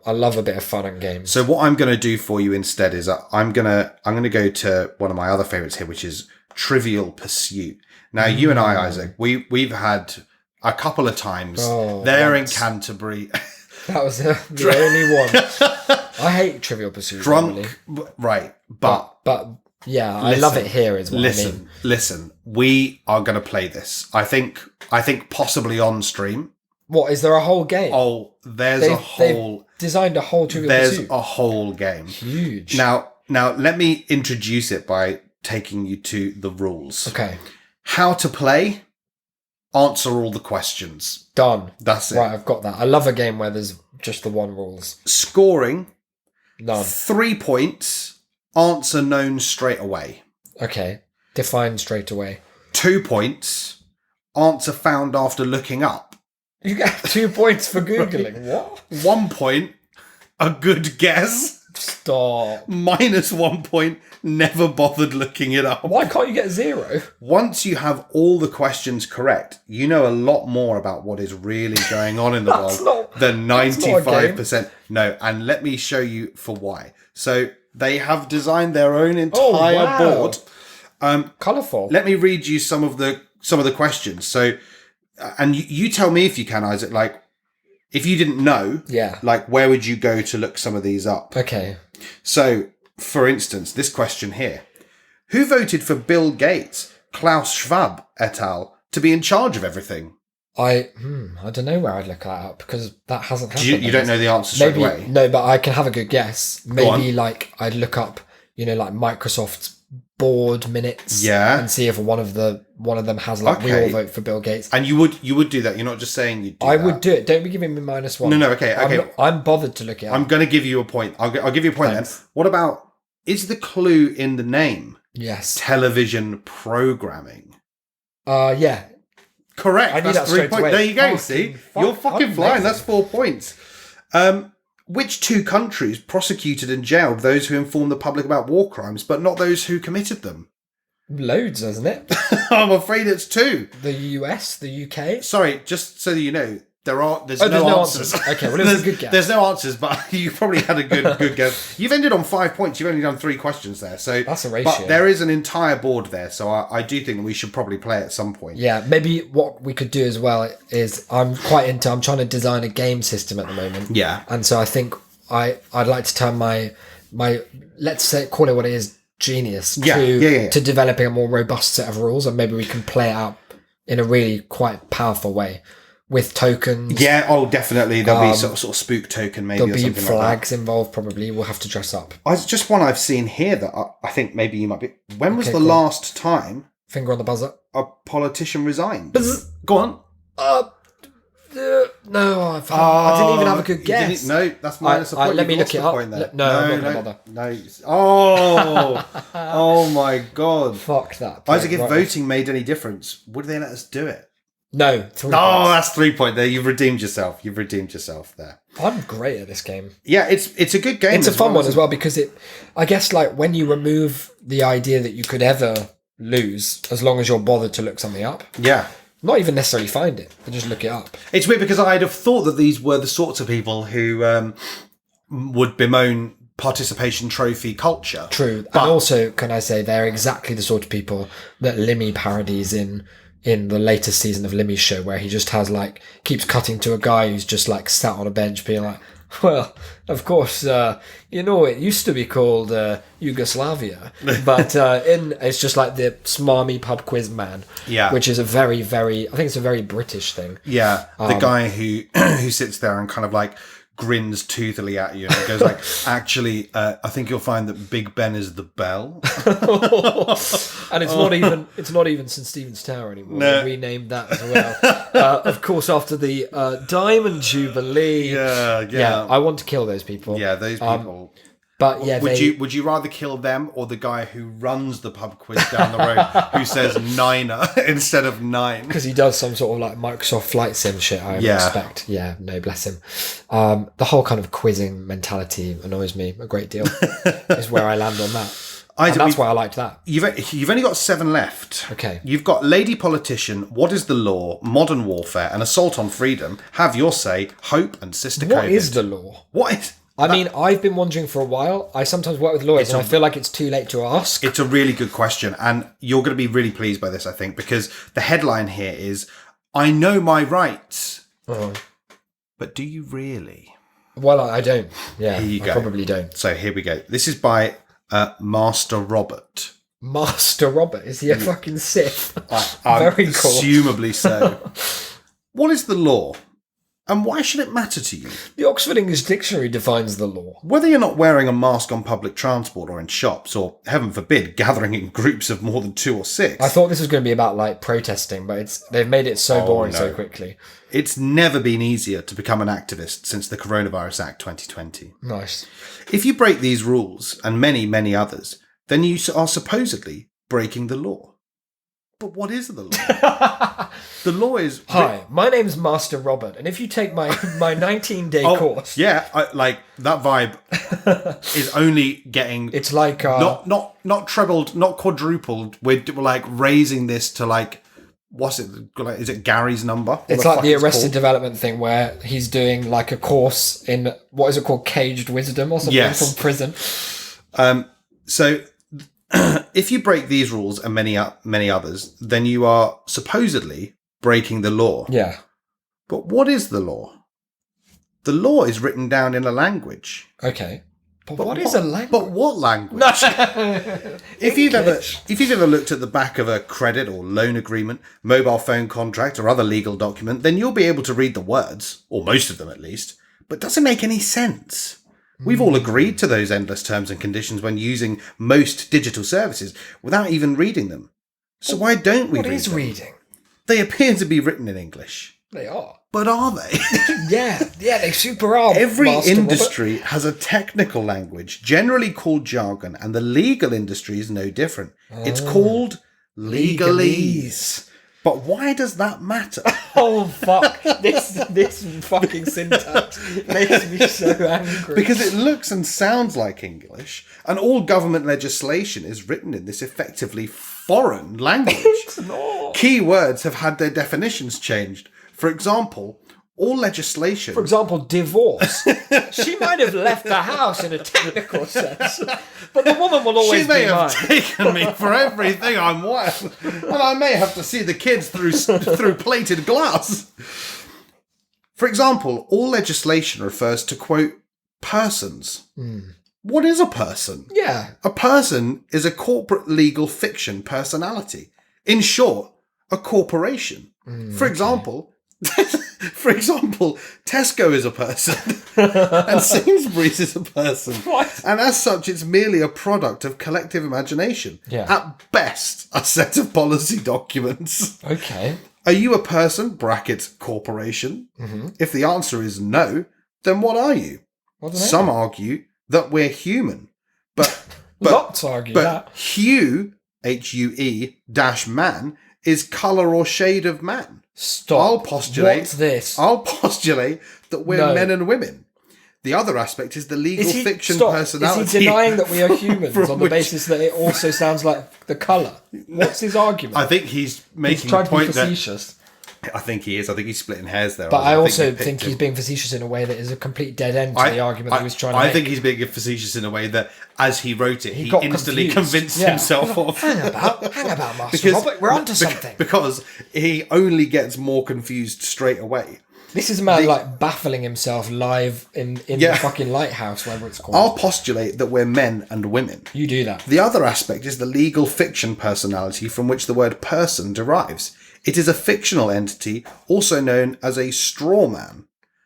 I love a bit of fun and games. So what I'm going to do for you instead is I'm going to go to one of my other favorites here, which is Trivial Pursuit. Now, you and I, Isaac, we've had a couple of times there in Canterbury. That was the only one. I hate Trivial Pursuit. Drunk, Really. right? But yeah, I love it here as well. Listen. We are going to play this. I think possibly on stream. What, is there a whole game? Oh, They've designed a whole Trivial There's Pursuit. a whole game. Huge. Now let me introduce it by taking you to the rules. Okay, How to play. Answer all the questions. done. That's it. Right, I've got that. I love a game where there's just the one rules. Scoring. None. 3 points. Answer known straight away. Okay, define straight away. 2 points. Answer found after looking up. You get 2 points for Googling. What? 1 point. A good guess. Stop. -1 point. Never bothered looking it up. Why can't you get 0? Once you have all the questions correct, you know a lot more about what is really going on in the world than that's not a 95%. No, and let me show you for why. So they have designed their own entire wow. board. Colourful. Let me read you some of the questions. So, and you tell me if you can, Isaac. Like, if you didn't know, Yeah. like where would you go to look some of these up? Okay. So, for instance, this question here. Who voted for Bill Gates, Klaus Schwab et al. To be in charge of everything? I don't know where I'd look that up because that hasn't happened. You don't know the answer straight Maybe away? no, but I can have a good guess. on. Maybe like I'd look up, like Microsoft's board minutes, Yeah. and see if one of them has like we Okay. all vote for Bill Gates. And you would do that. You're not just saying you'd do I that. would do it. Don't be giving me -1. No, okay. I'm bothered to look it up. I'm going to give you a point. I'll give you a point Thanks. then. What about, is the clue in the name Yes. television programming? Yeah. Correct. I knew That's that 3 straight points. away. There you go. Fucking See? fuck. You're fucking I'm flying. amazing. That's 4 points. Which 2 countries prosecuted and jailed those who informed the public about war crimes, but not those who committed them? Loads, isn't it? I'm afraid it's 2. The US, the UK. Sorry, just so that you know, there's Oh, no there's no answers. answers. Okay, well, it was a good guess. There's no answers, but you probably had a good guess. You've ended on 5 points. You've only done 3 questions there, so That's a ratio. But there is an entire board there, so I do think that we should probably play at some point. Yeah, maybe what we could do as well is I'm trying to design a game system at the moment. Yeah. And so I think I'd like to turn my let's say call it what it is, genius to developing a more robust set of rules, and maybe we can play it out in a really quite powerful way with tokens. Yeah, oh definitely. There'll be sort of spook token maybe There'll or be something flags involved probably. We'll have to dress up. Just one I've seen here that I think maybe you might be. When was Okay, the go on. last time Finger on the buzzer. a politician resigned? Go on. No, I didn't even have a good You guess. didn't- No, that's minus a point. let me You've look lost it the up. point there. No, I'm not gonna bother. No. Oh, oh my God. Fuck that. Isaac, if Right. voting made any difference, would they let us do it? No, 3 Oh, points. that's 3 point there. You've redeemed yourself. You've redeemed yourself there. I'm great at this game. Yeah, it's a good game. It's a fun one isn't as well because I guess like when you remove the idea that you could ever lose as long as you're bothered to look something up, it? Yeah. not even necessarily find it, but just look it up. It's weird because I'd have thought that these were the sorts of people who would bemoan participation trophy culture. True. But- and also, can I say, they're exactly the sort of people that Limmy parodies in the latest season of Limmy's show, where he just has like, keeps cutting to a guy who's just like sat on a bench being like, well, of course, it used to be called Yugoslavia, but it's just like the smarmy pub quiz man, Yeah. which is a very, very, I think it's a very British thing. Yeah, the guy who who sits there and kind of like grins toothily at you and goes like, actually, I think you'll find that Big Ben is the bell. And it's not even St Stephen's Tower anymore. No. They renamed that as well. Of course, after the Diamond Jubilee. Yeah. I want to kill those people. Yeah, those people. But yeah, Would you rather kill them or the guy who runs the pub quiz down the road who says niner instead of nine? because he does some sort of like Microsoft Flight Sim shit, I Yeah. expect. Yeah, no, bless him. The whole kind of quizzing mentality annoys me a great deal. Is where I land on that. And that's why I liked that. You've only got 7 left. Okay. You've got Lady Politician, What is the Law, Modern Warfare, and Assault on Freedom. Have your say, Hope, and Sister What COVID. is the law? What is... I mean, I've been wondering for a while. I sometimes work with lawyers and I feel like it's too late to ask. It's a really good question, and you're going to be really pleased by this, I think, because the headline here is, I know my rights, but do you really? Well, I don't. Yeah, Here you I go. probably don't. So here we go. This is by Master Robert. Master Robert, is he a fucking Sith? Um, Very cool. Assumably so. What is the law? And why should it matter to you? The Oxford English Dictionary defines the law. Whether you're not wearing a mask on public transport or in shops, or heaven forbid, gathering in groups of more than 2 or 6, I thought this was going to be about like protesting, but they've made it so boring no. so quickly. it's never been easier to become an activist since the Coronavirus Act 2020. Nice. If you break these rules, and many, many others, then you are supposedly breaking the law. But what is the law? The law is... Hi, my name's Master Robert, and if you take my 19-day course, Yeah, like that vibe is only getting... it's like not trebled, not quadrupled. We're like raising this to like, what's it? Like, is it Gary's number? What it's the like fuck the it's Arrested called? Development thing where he's doing like a course in what is it called, Caged Wisdom or something Yes. from prison. So if you break these rules and many others, then you are supposedly breaking the law. Yeah. But what is the law? The law is written down in a language. Okay. But what is a language? But what language? If you've ever looked at the back of a credit or loan agreement, mobile phone contract, or other legal document, then you'll be able to read the words, or most of them at least. But does it make any sense? We've all agreed to those endless terms and conditions when using most digital services without even reading them. So why don't we What read is them? reading? They appear to be written in English. They are. But are they? Yeah, they super are. Every Master industry has a technical language, generally called jargon, and the legal industry is no different. It's called legalese. But why does that matter? Robert. Oh fuck! this fucking syntax makes me so angry. Because it looks and sounds like English, and all government legislation is written in this effectively foreign language. Key words have had their definitions changed. For example, all legislation... For example, divorce. She might have left the house in a technical sense, but the woman will always She may be have mine. taken me for everything I'm worth, and I may have to see the kids through plated glass. For example, all legislation refers to, quote, persons. What is a person? Yeah. A person is a corporate legal fiction personality. In short, a corporation. For example, Tesco is a person and Sainsbury's is a person. What? And as such, it's merely a product of collective imagination. Yeah. At best, a set of policy documents. Okay. Are you a person, brackets corporation? Mm-hmm. If the answer is no, then what are you? What do they Some mean? argue that we're human. But Lots argue that. hue, H-U-E, dash man, is colour or shade of man. Stop. I'll postulate. What's this? I'll postulate that we're No. men and women. The other aspect is the legal fiction personality. Is he denying that we are humans from on the which- basis that it also sounds like the colour? What's his argument? I think he's He's making trying the to be point that facetious. I think he is. I think he's splitting hairs there. But I also picked think he's him. being facetious in a way that is a complete dead end to the argument that he was trying to I make. think he's being facetious in a way that, as he wrote it, he got instantly confused. convinced Yeah. himself of. Hang about, Master Robert. We're onto something. Because he only gets more confused straight away. This is a man like baffling himself live in Yeah. the fucking lighthouse, whatever it's called. I'll postulate that we're men and women. You do that. The other aspect is the legal fiction personality from which the word person derives. It is a fictional entity, also known as a straw man.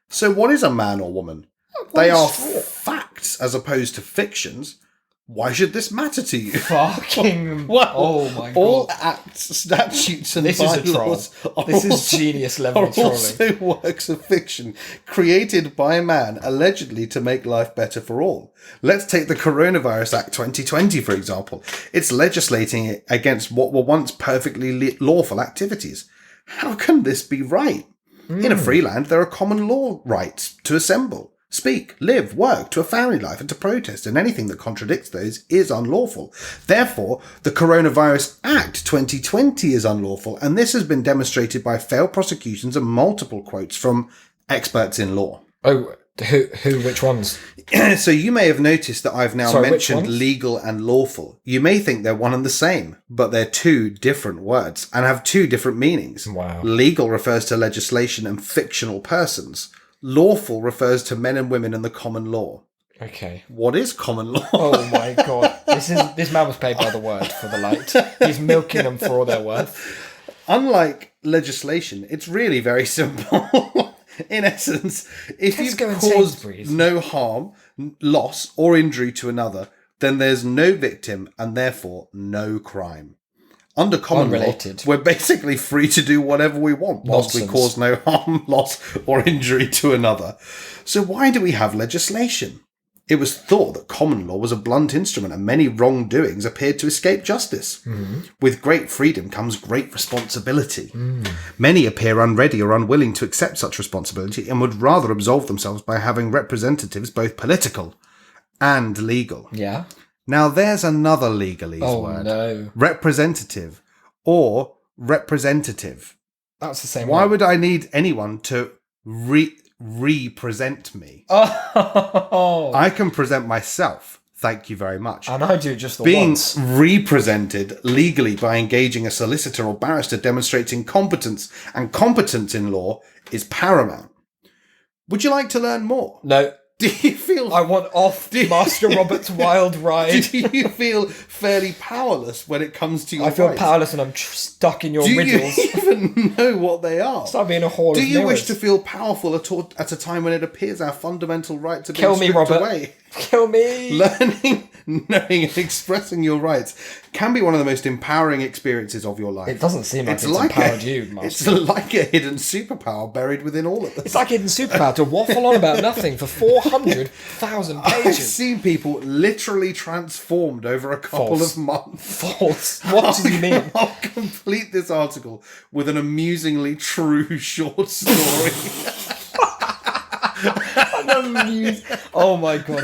So what is a man or woman? They is are straw? facts as opposed to fictions. Why should this matter to you? Fucking. Well, oh my god. All acts, statutes, and This is a troll. bylaws are This is also- genius level are trolling. also works of fiction created by man allegedly to make life better for all. Let's take the Coronavirus Act 2020, for example. It's legislating against what were once perfectly lawful activities. How can this be right? In a free land, there are common law rights to assemble, speak, live, work, to a family life, and to protest, and anything that contradicts those is unlawful. Therefore, the Coronavirus Act 2020 is unlawful, and this has been demonstrated by failed prosecutions and multiple quotes from experts in law. Oh, which ones? So you may have noticed that I've now Sorry, which mentioned ones? legal and lawful. You may think they're one and the same, but they're two different words and have two different meanings. Wow. Legal refers to legislation and fictional persons. Lawful refers to men and women in the common law. Okay. What is common law? Oh my god. This man was paid by the word for the light. He's milking them for all they're worth. Unlike legislation, it's really very simple. In essence, if you've Tesco and caused Sainsbury's. no harm, loss, or injury to another, then there's no victim and therefore no crime. Under common Unrelated. law, we're basically free to do whatever we want whilst we Nonsense. cause no harm, loss, or injury to another. So why do we have legislation? It was thought that common law was a blunt instrument and many wrongdoings appeared to escape justice. With great freedom comes great responsibility. Many appear unready or unwilling to accept such responsibility and would rather absolve themselves by having representatives both political and legal. Yeah. Now there's another legalese Oh word. no. Representative or representative. That's the same Why word. would I need anyone to represent me? Oh. I can present myself. Thank you very much. And I do just the Being once. represented legally by engaging a solicitor or barrister demonstrating competence and competence in law is paramount. Would you like to learn more? No. Do you feel I want off Master Robert's wild ride. do you feel fairly powerless when it comes to your I feel rights? powerless and I'm stuck in your Do riddles. you even know what they are? Start being a hall Do of you wish mirrors. to feel powerful at a time when it appears our fundamental rights are being Kill me, stripped Robert. away? Kill me. Learning, knowing, and expressing your rights can be one of the most empowering experiences of your life. It doesn't seem like it's empowered you, Master. It's like a hidden superpower buried within all of us. It's like hidden superpower to waffle on about nothing for 400,000 I've pages. seen people literally transformed over a couple False. of months. False. What do you mean? I'll complete this article with an amusingly true short story. Oh my god,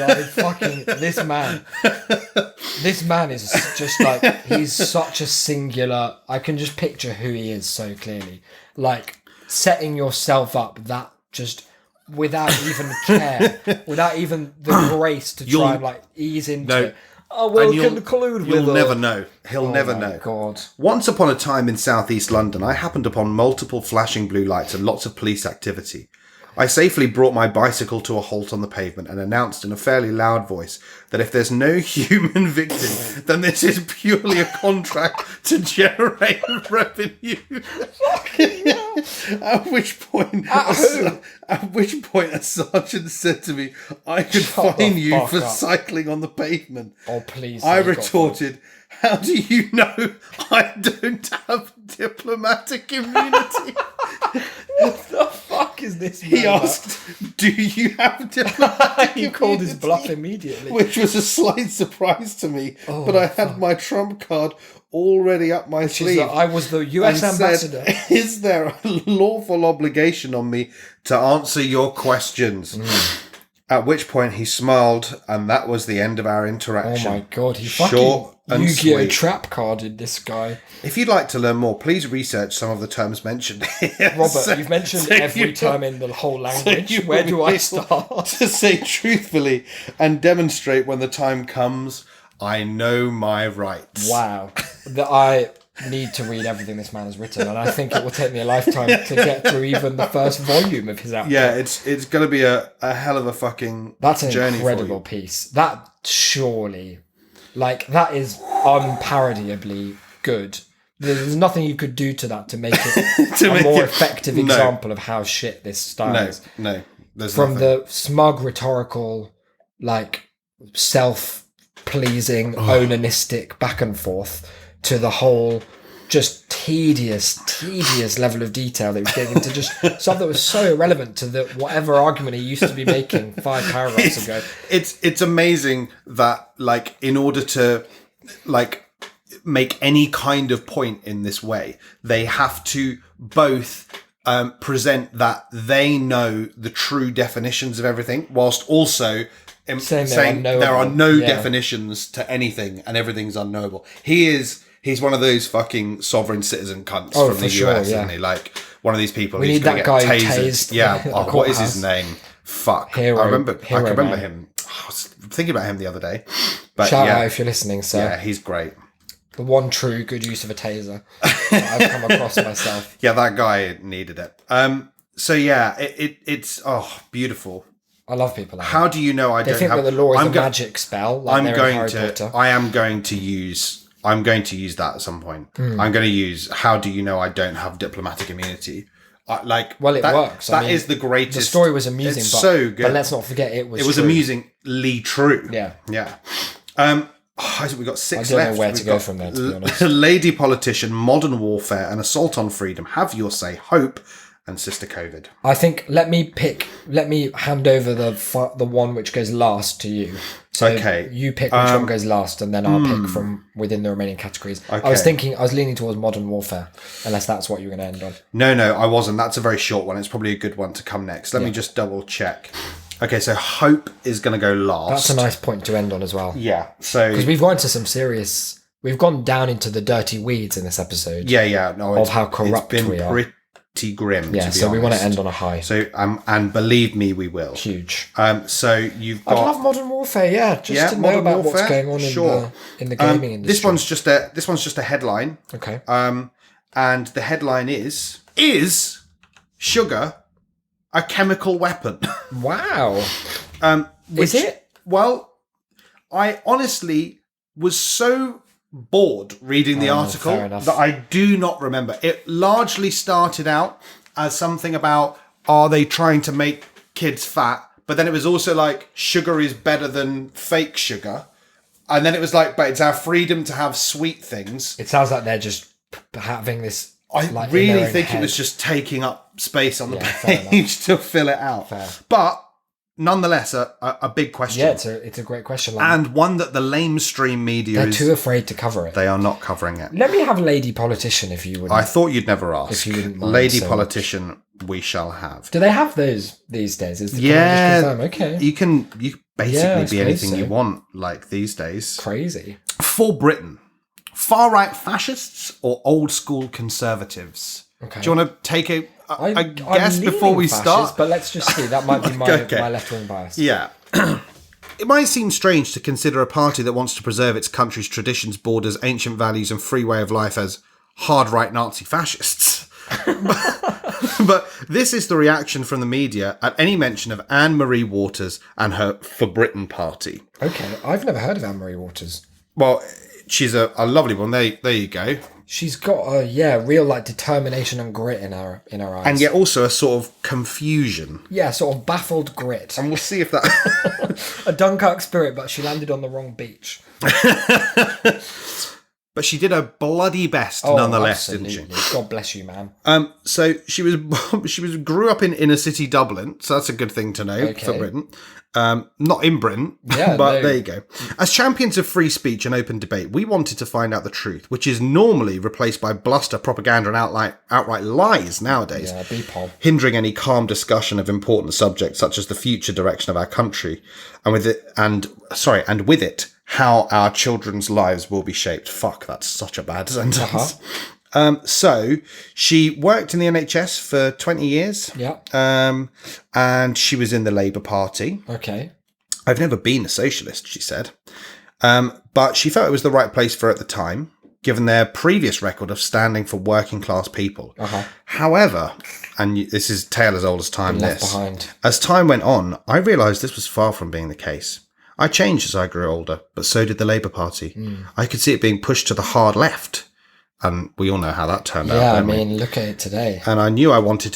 this man is just like, he's such a singular, I can just picture who he is so clearly. Like, setting yourself up that just without even care, without even the grace to You'll- try and like ease into No. it. I will And conclude with You'll a- never know. He'll Oh never my know. God. Once upon a time in southeast London, I happened upon multiple flashing blue lights and lots of police activity. I safely brought my bicycle to a halt on the pavement and announced in a fairly loud voice that if there's no human victim, then this is purely a contract to generate revenue. At which point, a sergeant said to me, "I could Shut fine the you fuck for up. cycling on the pavement." Oh, please. I say you got retorted, "How do you know I don't have diplomatic immunity?" What the fuck is this? He asked, "Do you have diplomatic He called his immunity?" bluff immediately. Which was a slight surprise to me, but I had my trump card already up my She's sleeve. like, I was the US and ambassador. said, "Is there a lawful obligation on me to answer your questions?" At which point he smiled, and that was the end of our Oh interaction. my god, he Short fucking and Yu-Gi-Oh! sweet. Trap carded this guy. If you'd like to learn more, please research some of the terms mentioned here. Robert, So- you've mentioned so every you- term in the whole language. you Where will do be I able start? To say truthfully and demonstrate when the time comes, I know my rights. Wow. That I need to read everything this man has written, and I think it will take me a lifetime to get through even the first volume of his output. Yeah, it's going to be a hell of a fucking That's an journey incredible for you. piece. That surely, like, that is unparodibly good. There's nothing you could do to that to make it To a make more it- effective no. example of how shit this style No, is. no. There's From nothing. the smug, rhetorical, like, self-pleasing, onanistic back and forth to the whole just tedious level of detail that he was getting into just stuff that was so irrelevant to the whatever argument he used to be making 5 paragraphs ago. It's amazing that, like, in order to, like, make any kind of point in this way, they have to both present that they know the true definitions of everything, whilst also saying there are no Yeah. definitions to anything and everything's unknowable. He's one of those fucking sovereign citizen cunts Oh, from for the sure, US, yeah. isn't he? Like, one of these people We who's need going to that get guy who tasered. tased Yeah. the Oh, what is his courthouse. name? Fuck. Hero- I can Hero remember Man. him. I was thinking about him the other day. But Shout yeah, out if you're listening, sir. yeah, he's great. The one true good use of a taser that I've come across myself. Yeah, that guy needed it. So yeah, it's beautiful. I love people like that. How do you know I They don't think have? that the law is I'm a go- magic spell, like I'm they're in going Harry to. Potter. I am going to use. I'm going to use that at some point. Hmm. I'm going to use. How do you know I don't have diplomatic immunity? Well, it works. That I is mean, the greatest. The story was amusing, It's but, so good. but let's not forget it was It was true. amusingly true. Yeah. Yeah. We've got 6 I don't know left. where to We've go got from there, to be honest. Lady Politician, Modern Warfare, and Assault on Freedom. Have your say. Hope and Sister COVID. I think let me hand over the one which goes last to you. So Okay. you pick which one goes last, and then I'll pick from within the remaining categories. I was Okay. leaning towards Modern Warfare, unless that's what you were going to end on. No, I wasn't. That's a very short one. It's probably a good one to come next. Let me just double check. Okay, so Hope is going to go last. That's a nice point to end on as well. Yeah. So Because we've gone into some serious... We've gone down into the dirty weeds in this episode. yeah. No, Of how corrupt it's been we are. pretty grim. Yeah, to be so we want to honest. end on a high. So and believe me, we will. Huge. So you've I got love Modern Warfare, yeah. Just to know Modern about what's Warfare? going on Sure. in the gaming industry. This one's just a headline. Okay. And the headline is sugar a chemical weapon? Wow. Which, Is it? Well, I honestly was so bored reading the article fair enough. that I do not remember. It largely started out as something about, are they trying to make kids fat? But then it was also like, sugar is better than fake sugar. And then it was like, but it's our freedom to have sweet things. It sounds like they're just having this... I like, in really their own think head. it was just taking up space on the fair page to fill it out. Fair. But nonetheless, a big question. Yeah, it's a great question. Like, And one that the lamestream media they're is... too afraid to cover it. They are not covering it. Let me have Lady Politician, if you would. I thought you'd never ask. If you wouldn't mind Lady so Politician, we shall have. Do they have those these days? Can I Yeah, just confirm? Okay. you can basically Yeah, I be suppose anything so. you want, like these days. Crazy. For Britain, far-right fascists or old-school conservatives? Okay. Do you want to take a I'm guess leaning before we fascist, start? But let's just see. That might be my, Okay. my left-wing bias. Yeah. It might seem strange to consider a party that wants to preserve its country's traditions, borders, ancient values, and free way of life as hard right Nazi fascists. But this is the reaction from the media at any mention of Anne-Marie Waters and her For Britain party. Okay. I've never heard of Anne-Marie Waters. Well, she's a lovely one. There you go. She's got a real like determination and grit in her eyes. And yet also a sort of confusion. Yeah, sort of baffled grit. And we'll see if that... A Dunkirk spirit, but she landed on the wrong beach. But she did her bloody best nonetheless, absolutely. didn't she? God bless you, man. So she grew up in inner city Dublin, so that's a good thing to know for Britain. Not in Britain, but there you go. As champions of free speech and open debate, we wanted to find out the truth, which is normally replaced by bluster, propaganda, and outright lies nowadays, hindering any calm discussion of important subjects such as the future direction of our country, and with it, how our children's lives will be shaped. Fuck, that's such a bad sentence. So she worked in the NHS for 20 years. Yeah. And she was in the Labour Party. Okay. I've never been a socialist, she said. But she felt it was the right place for her at the time, given their previous record of standing for working class people. However, and this is tale as old as time, as time went on, I realised this was far from being the case. I changed as I grew older, but so did the Labour Party. I could see it being pushed to the hard left. And we all know how that turned out. Yeah, I mean, look at it today. And I knew I wanted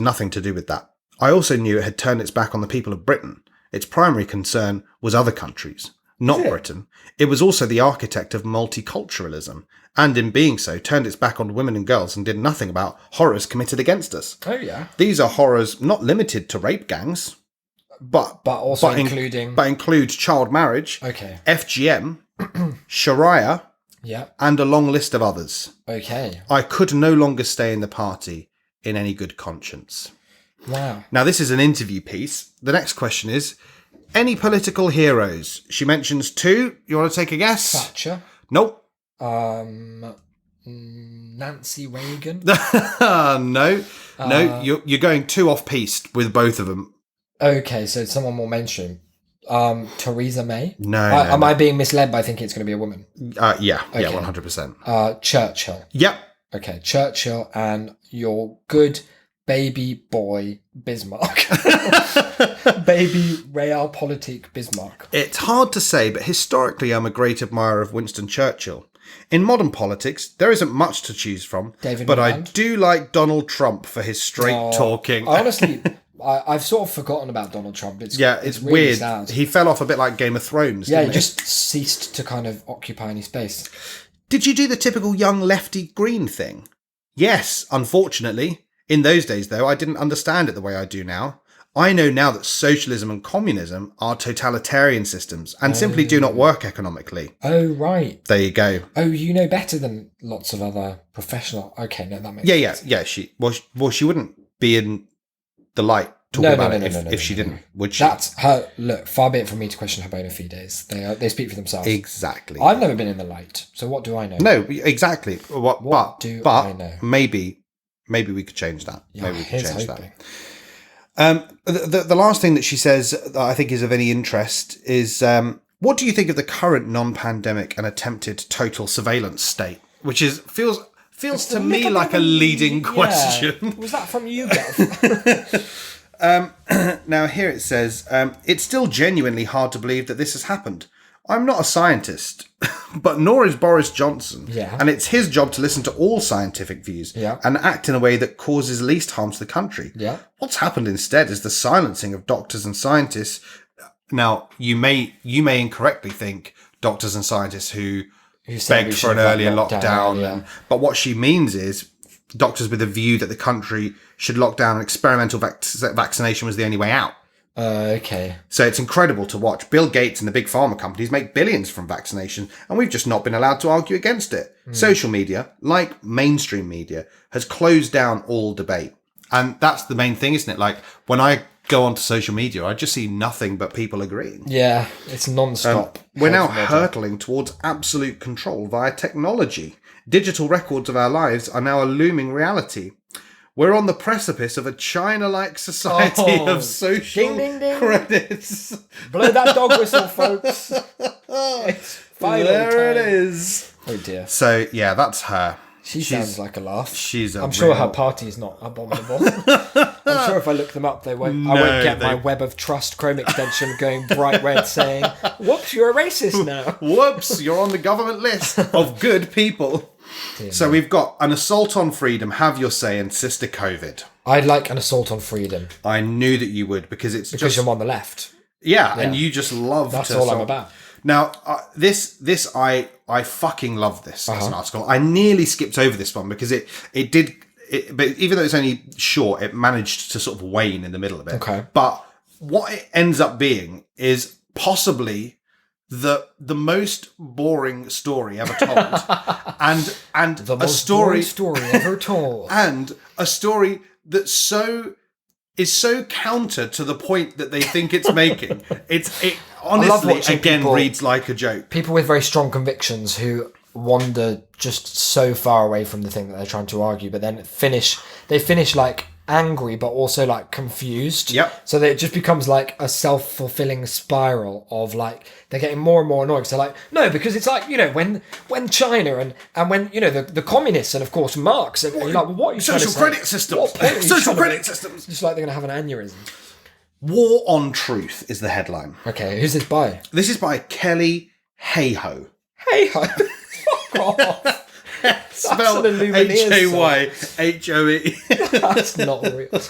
nothing to do with that. I also knew it had turned its back on the people of Britain. Its primary concern was other countries, not Britain. It was also the architect of multiculturalism, and in being so, turned its back on women and girls and did nothing about horrors committed against us. Oh, yeah. These are horrors not limited to rape gangs, but include child marriage, FGM, Sharia, and a long list of others. Okay. I could no longer stay in the party in any good conscience. Wow. Now, this is an interview piece. The next question is, any political heroes? She mentions two. You want to take a guess? Thatcher. Nope. Nancy Reagan. No. You're going too off-piste with both of them. Okay, so someone more mainstream. Theresa May? No. Am I being misled by thinking it's going to be a woman? Yeah, 100%. Churchill. Yep. Okay, Churchill and your good baby boy Bismarck. Baby Realpolitik Bismarck. It's hard to say, but historically I'm a great admirer of Winston Churchill. In modern politics, there isn't much to choose from, but I do like Donald Trump for his straight talking. Honestly, I've sort of forgotten about Donald Trump. It's really weird. Sad. He fell off a bit like Game of Thrones. Yeah, he just ceased to kind of occupy any space. Did you do the typical young lefty green thing? Yes, unfortunately. In those days, though, I didn't understand it the way I do now. I know now that socialism and communism are totalitarian systems and simply do not work economically. Oh, right. There you go. Oh, you know better than lots of other professional... Okay, no, that makes sense. Yeah. She wouldn't be in the light talking about it if she didn't, would she? That's her... Look, far be it from me to question her bona fides. They speak for themselves. Exactly. I've never been in the light, so what do I know? No, exactly. What do I know? Maybe we could change that. Yeah, maybe we could change hoping. that. The last thing that she says that I think is of any interest is, what do you think of the current non-pandemic and attempted total surveillance state? Which feels to me like a leading question. Was that from you, Gav? Now here it says, it's still genuinely hard to believe that this has happened. I'm not a scientist, but nor is Boris Johnson. Yeah. And it's his job to listen to all scientific views and act in a way that causes least harm to the country. Yeah. What's happened instead is the silencing of doctors and scientists. Now, you may incorrectly think doctors and scientists who begged for an earlier lockdown. But what she means is doctors with a view that the country should lock down and experimental vaccination was the only way out. Okay. So it's incredible to watch. Bill Gates and the big pharma companies make billions from vaccination, and we've just not been allowed to argue against it. Social media, like mainstream media, has closed down all debate. And that's the main thing, isn't it? Like, when I go onto social media, I just see nothing but people agreeing. Yeah, it's non-stop. We're now hurtling towards absolute control via technology. Digital records of our lives are now a looming reality. We're on the precipice of a China-like society of social credits. Blow that dog whistle, folks. It's final there time. it is. Oh dear. So, yeah, that's her. She sounds like a laugh. She's I'm sure her party is not abominable. I'm sure if I look them up, I won't get my Web of Trust Chrome extension going bright red saying, whoops, you're a racist now. Whoops, you're on the government list of good people. So we've got an assault on freedom, have your say, and Sister COVID. I'd like an assault on freedom. I knew that you would because Because I'm on the left. Yeah, and you just love That's to... all I'm about. Now, I fucking love this as an article. I nearly skipped over this one because it did... but even though it's only short, it managed to sort of wane in the middle of it. Okay. But what it ends up being is possibly the most boring story ever told. and The a most story... boring story ever told. And a story that is so counter to the point that they think it's making. It honestly again reads like a joke. People with very strong convictions who wander just so far away from the thing that they're trying to argue, but then they finish like angry but also like confused. Yep. So that it just becomes like a self-fulfilling spiral of like they're getting more and more annoyed because they're like, no, because it's like, you know, when China and when, you know, the communists and of course Marx and you're like, well, what are you trying to say? Social credit systems. What point are you Social trying to credit make? systems. Just like they're going to have an aneurysm. War on Truth is the headline. Okay, who's this by? This is by Kelly Hayhoe. Hey ho. Fuck off. Spelled an Illumineers Hayhoe. That's not real.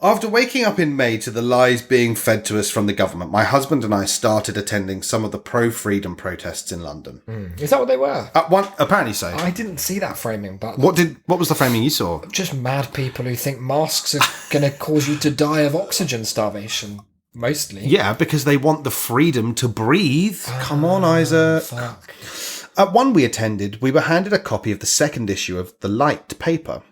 After waking up in May to the lies being fed to us from the government, my husband and I started attending some of the pro-freedom protests in London. Is that what they were? Apparently so. I didn't see that framing, but What was the framing you saw? just mad people who think masks are going to cause you to die of oxygen starvation, mostly. Yeah, because they want the freedom to breathe. Come on, Isaac. Fuck. At one we attended, we were handed a copy of the second issue of The Light paper.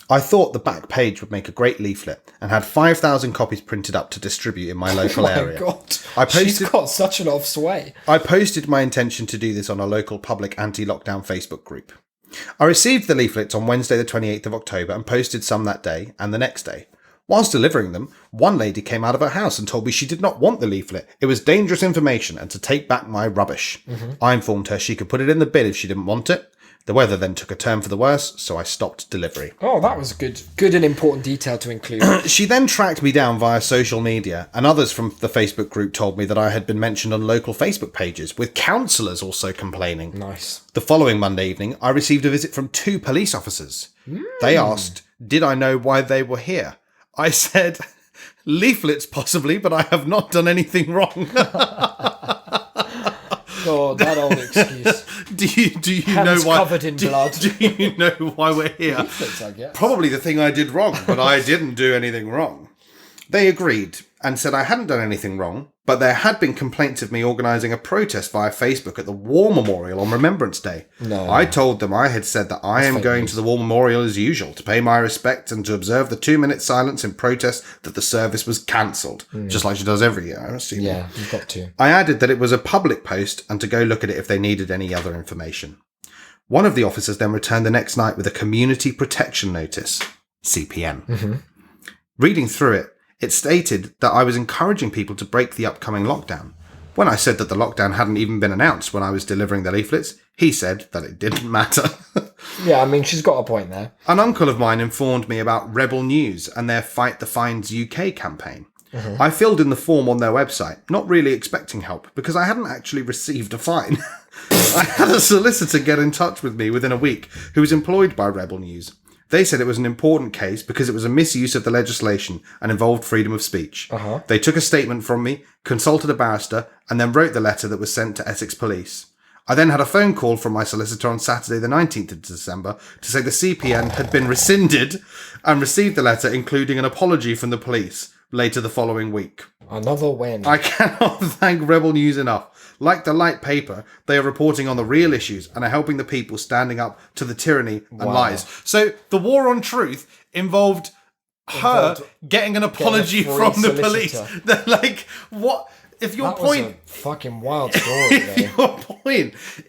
I thought the back page would make a great leaflet and had 5,000 copies printed up to distribute in my local area. Oh my God. She's She's got such a lot of sway. I posted my intention to do this on a local public anti-lockdown Facebook group. I received the leaflets on Wednesday the 28th of October and posted some that day and the next day. Whilst delivering them, one lady came out of her house and told me she did not want the leaflet. It was dangerous information and to take back my rubbish. I informed her she could put it in the bin if she didn't want it. The weather then took a turn for the worse, so I stopped delivery. Oh, that was good and important detail to include. She then tracked me down via social media, and others from the Facebook group told me that I had been mentioned on local Facebook pages, with councillors also complaining. Nice. The following Monday evening, I received a visit from 2 police officers. They asked, did I know why they were here? I said, leaflets possibly, but I have not done anything wrong. God, that old excuse. Do you Hands know why? covered in blood. Do you know why we're here? Leaflets, I guess. Probably the thing I did wrong, but I didn't do anything wrong. They agreed and said I hadn't done anything wrong, but there had been complaints of me organising a protest via Facebook at the War Memorial on Remembrance Day. No. I told them I had said that I am fake going news. to the War Memorial as usual to pay my respects and to observe the 2-minute silence in protest that the service was cancelled, just like she does every year. I assume. Yeah, you've got to. I added that it was a public post and to go look at it if they needed any other information. One of the officers then returned the next night with a Community Protection Notice, CPN. Reading through it, it stated that I was encouraging people to break the upcoming lockdown. When I said that the lockdown hadn't even been announced when I was delivering the leaflets, he said that it didn't matter. Yeah, I mean, she's got a point there. An uncle of mine informed me about Rebel News and their Fight the Fines UK campaign. I filled in the form on their website, not really expecting help, because I hadn't actually received a fine. I had a solicitor get in touch with me within a week who was employed by Rebel News. They said it was an important case because it was a misuse of the legislation and involved freedom of speech. They took a statement from me, consulted a barrister, and then wrote the letter that was sent to Essex Police. I then had a phone call from my solicitor on Saturday the 19th of December to say the CPN had been rescinded and received the letter including an apology from the police later the following week. Another win. I cannot thank Rebel News enough. Like the Light paper, they are reporting on the real issues and are helping the people standing up to the tyranny and lies. So the War on Truth involved her getting an apology free from the solicitor. police. They're like, what? If your that point... was a fucking wild story, though.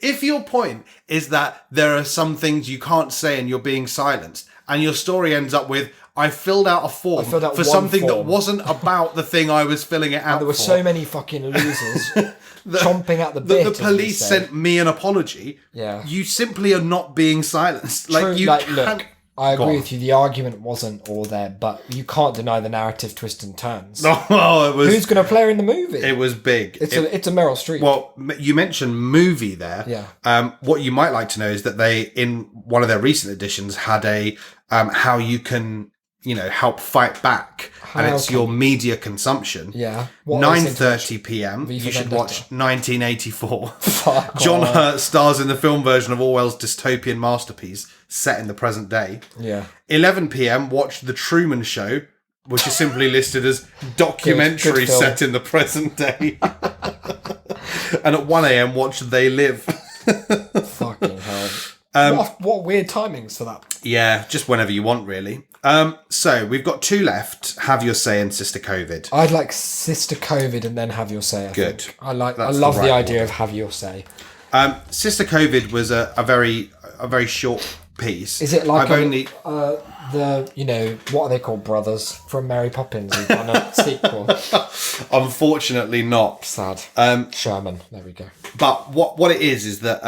If your point is that there are some things you can't say and you're being silenced, and your story ends up with, I filled out a form filled out for one something that form. wasn't about the thing I was filling it out There were for. so many fucking losers chomping at the bit. The as we police say. sent me an apology. Yeah. You simply are not being silenced. True, Like, you like, can't... look, I Go agree on. with you. The argument wasn't all there, but you can't deny the narrative twist and turns. Oh, Who's going to play her in the movie? it was big. it's a Meryl Streep. Well, you mentioned movie there. Yeah. What you might like to know is that they, in one of their recent editions, had a how you can, help fight back, and How it's can your media consumption. Yeah. What are they saying to 9:30 p.m. V for You should Vendetta? watch 1984. Fuck John off. Hurt stars in the film version of Orwell's dystopian masterpiece set in the present day. Yeah. 11 p.m. watch The Truman Show, which is simply listed as documentary Good film. set in the present day. And at 1 a.m. watch They Live. Fucking hell. What weird timings for that. Yeah, just whenever you want, really. So we've got two left. Have Your Say and Sister COVID. I'd like Sister COVID and then Have Your Say. I Good. think. I love That's the the right idea order. of Have Your Say. Sister COVID was a very short piece. Is it like I've only what are they called, brothers from Mary Poppins who've done a sequel? unfortunately not. Sad. Sherman. There we go. But what it is that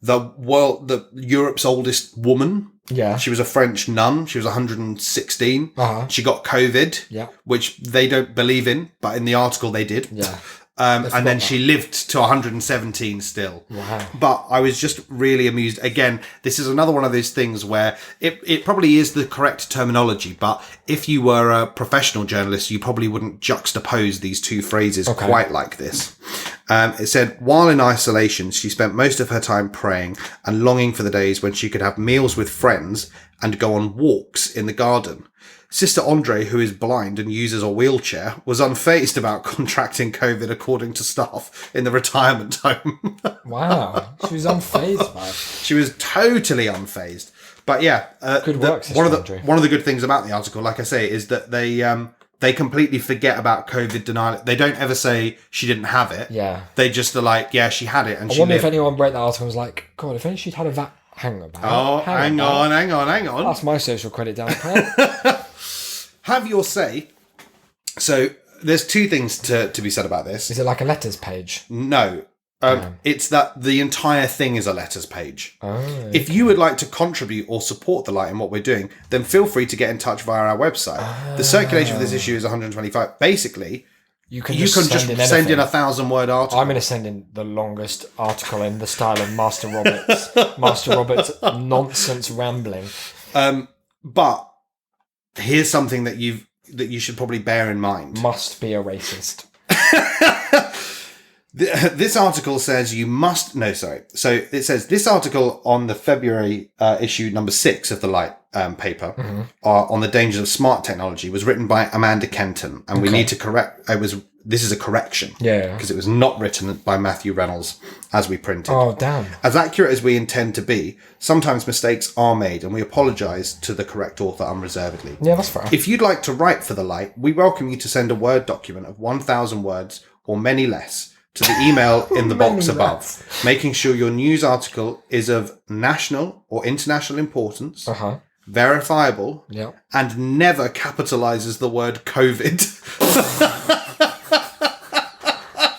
the Europe's oldest woman. Yeah. She was a French nun. She was 116. Uh-huh. She got COVID. Yeah. Which they don't believe in, but in the article they did. Yeah. And then she lived to 117 still. Wow. But I was just really amused. Again, this is another one of those things where it probably is the correct terminology, but if you were a professional journalist, you probably wouldn't juxtapose these two phrases quite like this. It said, while in isolation, she spent most of her time praying and longing for the days when she could have meals with friends and go on walks in the garden. Sister Andre, who is blind and uses a wheelchair, was unfazed about contracting COVID, according to staff in the retirement home. Wow. She was unfazed by it. She was totally unfazed. But yeah, Good work, Sister one of Andre. the good things about the article, like I say, is that they completely forget about COVID denial. They don't ever say she didn't have it. Yeah. They just are like, yeah, she had it, and I she wonder lived. if anyone read that article and was like, God, if only she'd had a hang about. Oh, hang on. That's my social credit down pat. Have Your Say. So there's two things to be said about this. Is it like a letters page? No. It's that the entire thing is a letters page. Oh. If you would like to contribute or support the Light in what we're doing, then feel free to get in touch via our website. The circulation for this issue is 125. Basically, You can you just can send just in send in anything. 1,000-word article. I'm going to send in the longest article in the style of Master Roberts. Master Roberts nonsense rambling. But here's something that you should probably bear in mind. Must be a racist. This article says you must... No, sorry. So it says this article on the February issue number 6 of the Light paper on the dangers of smart technology was written by Amanda Kenton. And we need to correct... This is a correction. Yeah. Because it was not written by Matthew Reynolds as we printed. Oh, damn. As accurate as we intend to be, sometimes mistakes are made and we apologise to the correct author unreservedly. Yeah, that's fair. If you'd like to write for the Light, we welcome you to send a Word document of 1,000 words or many less to the email in the box Many above, less. making sure your news article is of national or international importance, verifiable, Yeah. and never capitalises the word COVID.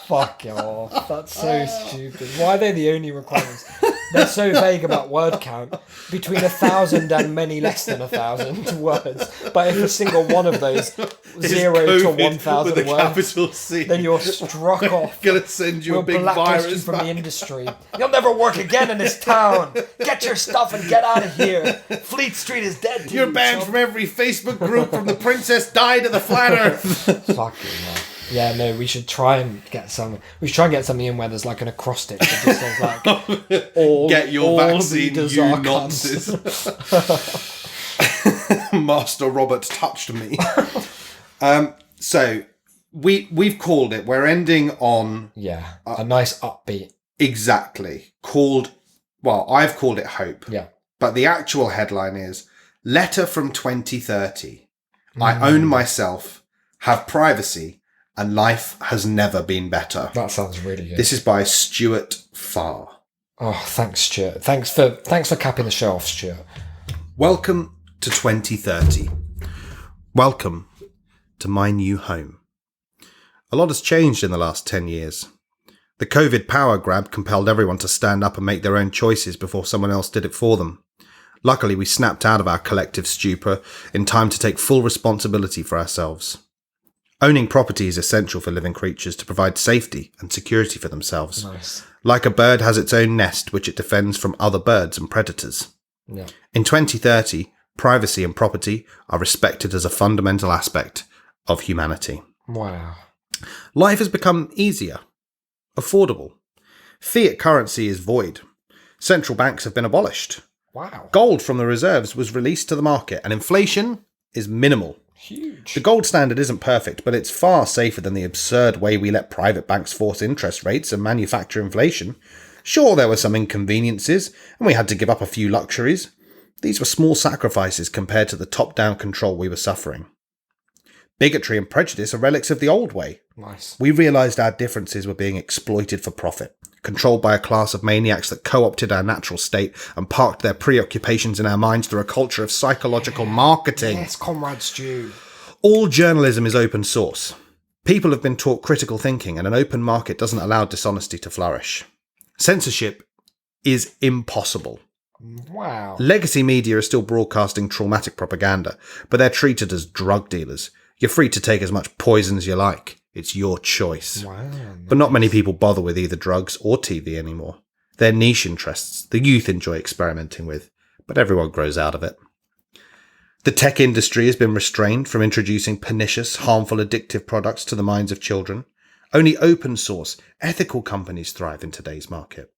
Fuck off. That's so stupid. Why are they the only requirements? They're so vague about word count. Between 1,000 and many less than 1,000 words. But if a single one of those 0 to COVID 1,000 with a words, capital C. then you're struck off. Gonna send you We'll a big blacklist you virus from back. the industry. You'll never work again in this town. Get your stuff and get out of here. Fleet Street is dead to You're you, banned chump. from every Facebook group from the Princess Died of the Flat Earth. Fucking hell. Yeah, no, we should try and get some. We should try and get something in where there's like an acrostic that just says like, all, Get your all vaccine, leaders you are nonces. cunts. Master Robert touched me. So we've called it. We're ending on Yeah, a nice upbeat. exactly called. Well, I've called it Hope. Yeah. But the actual headline is Letter from 2030. I own myself, have privacy, and life has never been better. That sounds really good. This is by Stuart Farr. Oh, thanks, Stuart. Thanks for capping the show off, Stuart. Welcome to 2030. Welcome to my new home. A lot has changed in the last 10 years. The COVID power grab compelled everyone to stand up and make their own choices before someone else did it for them. Luckily, we snapped out of our collective stupor in time to take full responsibility for ourselves. Owning property is essential for living creatures to provide safety and security for themselves. Nice. Like a bird has its own nest which it defends from other birds and predators. Yeah. In 2030, privacy and property are respected as a fundamental aspect of humanity. Wow. Life has become easier, affordable. Fiat currency is void. Central banks have been abolished. Wow. Gold from the reserves was released to the market, and inflation is minimal. Huge. The gold standard isn't perfect, but it's far safer than the absurd way we let private banks force interest rates and manufacture inflation. Sure, there were some inconveniences, and we had to give up a few luxuries. These were small sacrifices compared to the top-down control we were suffering. Bigotry and prejudice are relics of the old way. Nice. We realised our differences were being exploited for profit, controlled by a class of maniacs that co-opted our natural state and parked their preoccupations in our minds through a culture of psychological marketing. Yes, Comrade Stew. All journalism is open source. People have been taught critical thinking, and an open market doesn't allow dishonesty to flourish. Censorship is impossible. Wow. Legacy media are still broadcasting traumatic propaganda, but they're treated as drug dealers. You're free to take as much poison as you like. It's your choice. Wow. But not many people bother with either drugs or TV anymore. They're niche interests the youth enjoy experimenting with, but everyone grows out of it. The tech industry has been restrained from introducing pernicious, harmful, addictive products to the minds of children. Only open source, ethical companies thrive in today's market.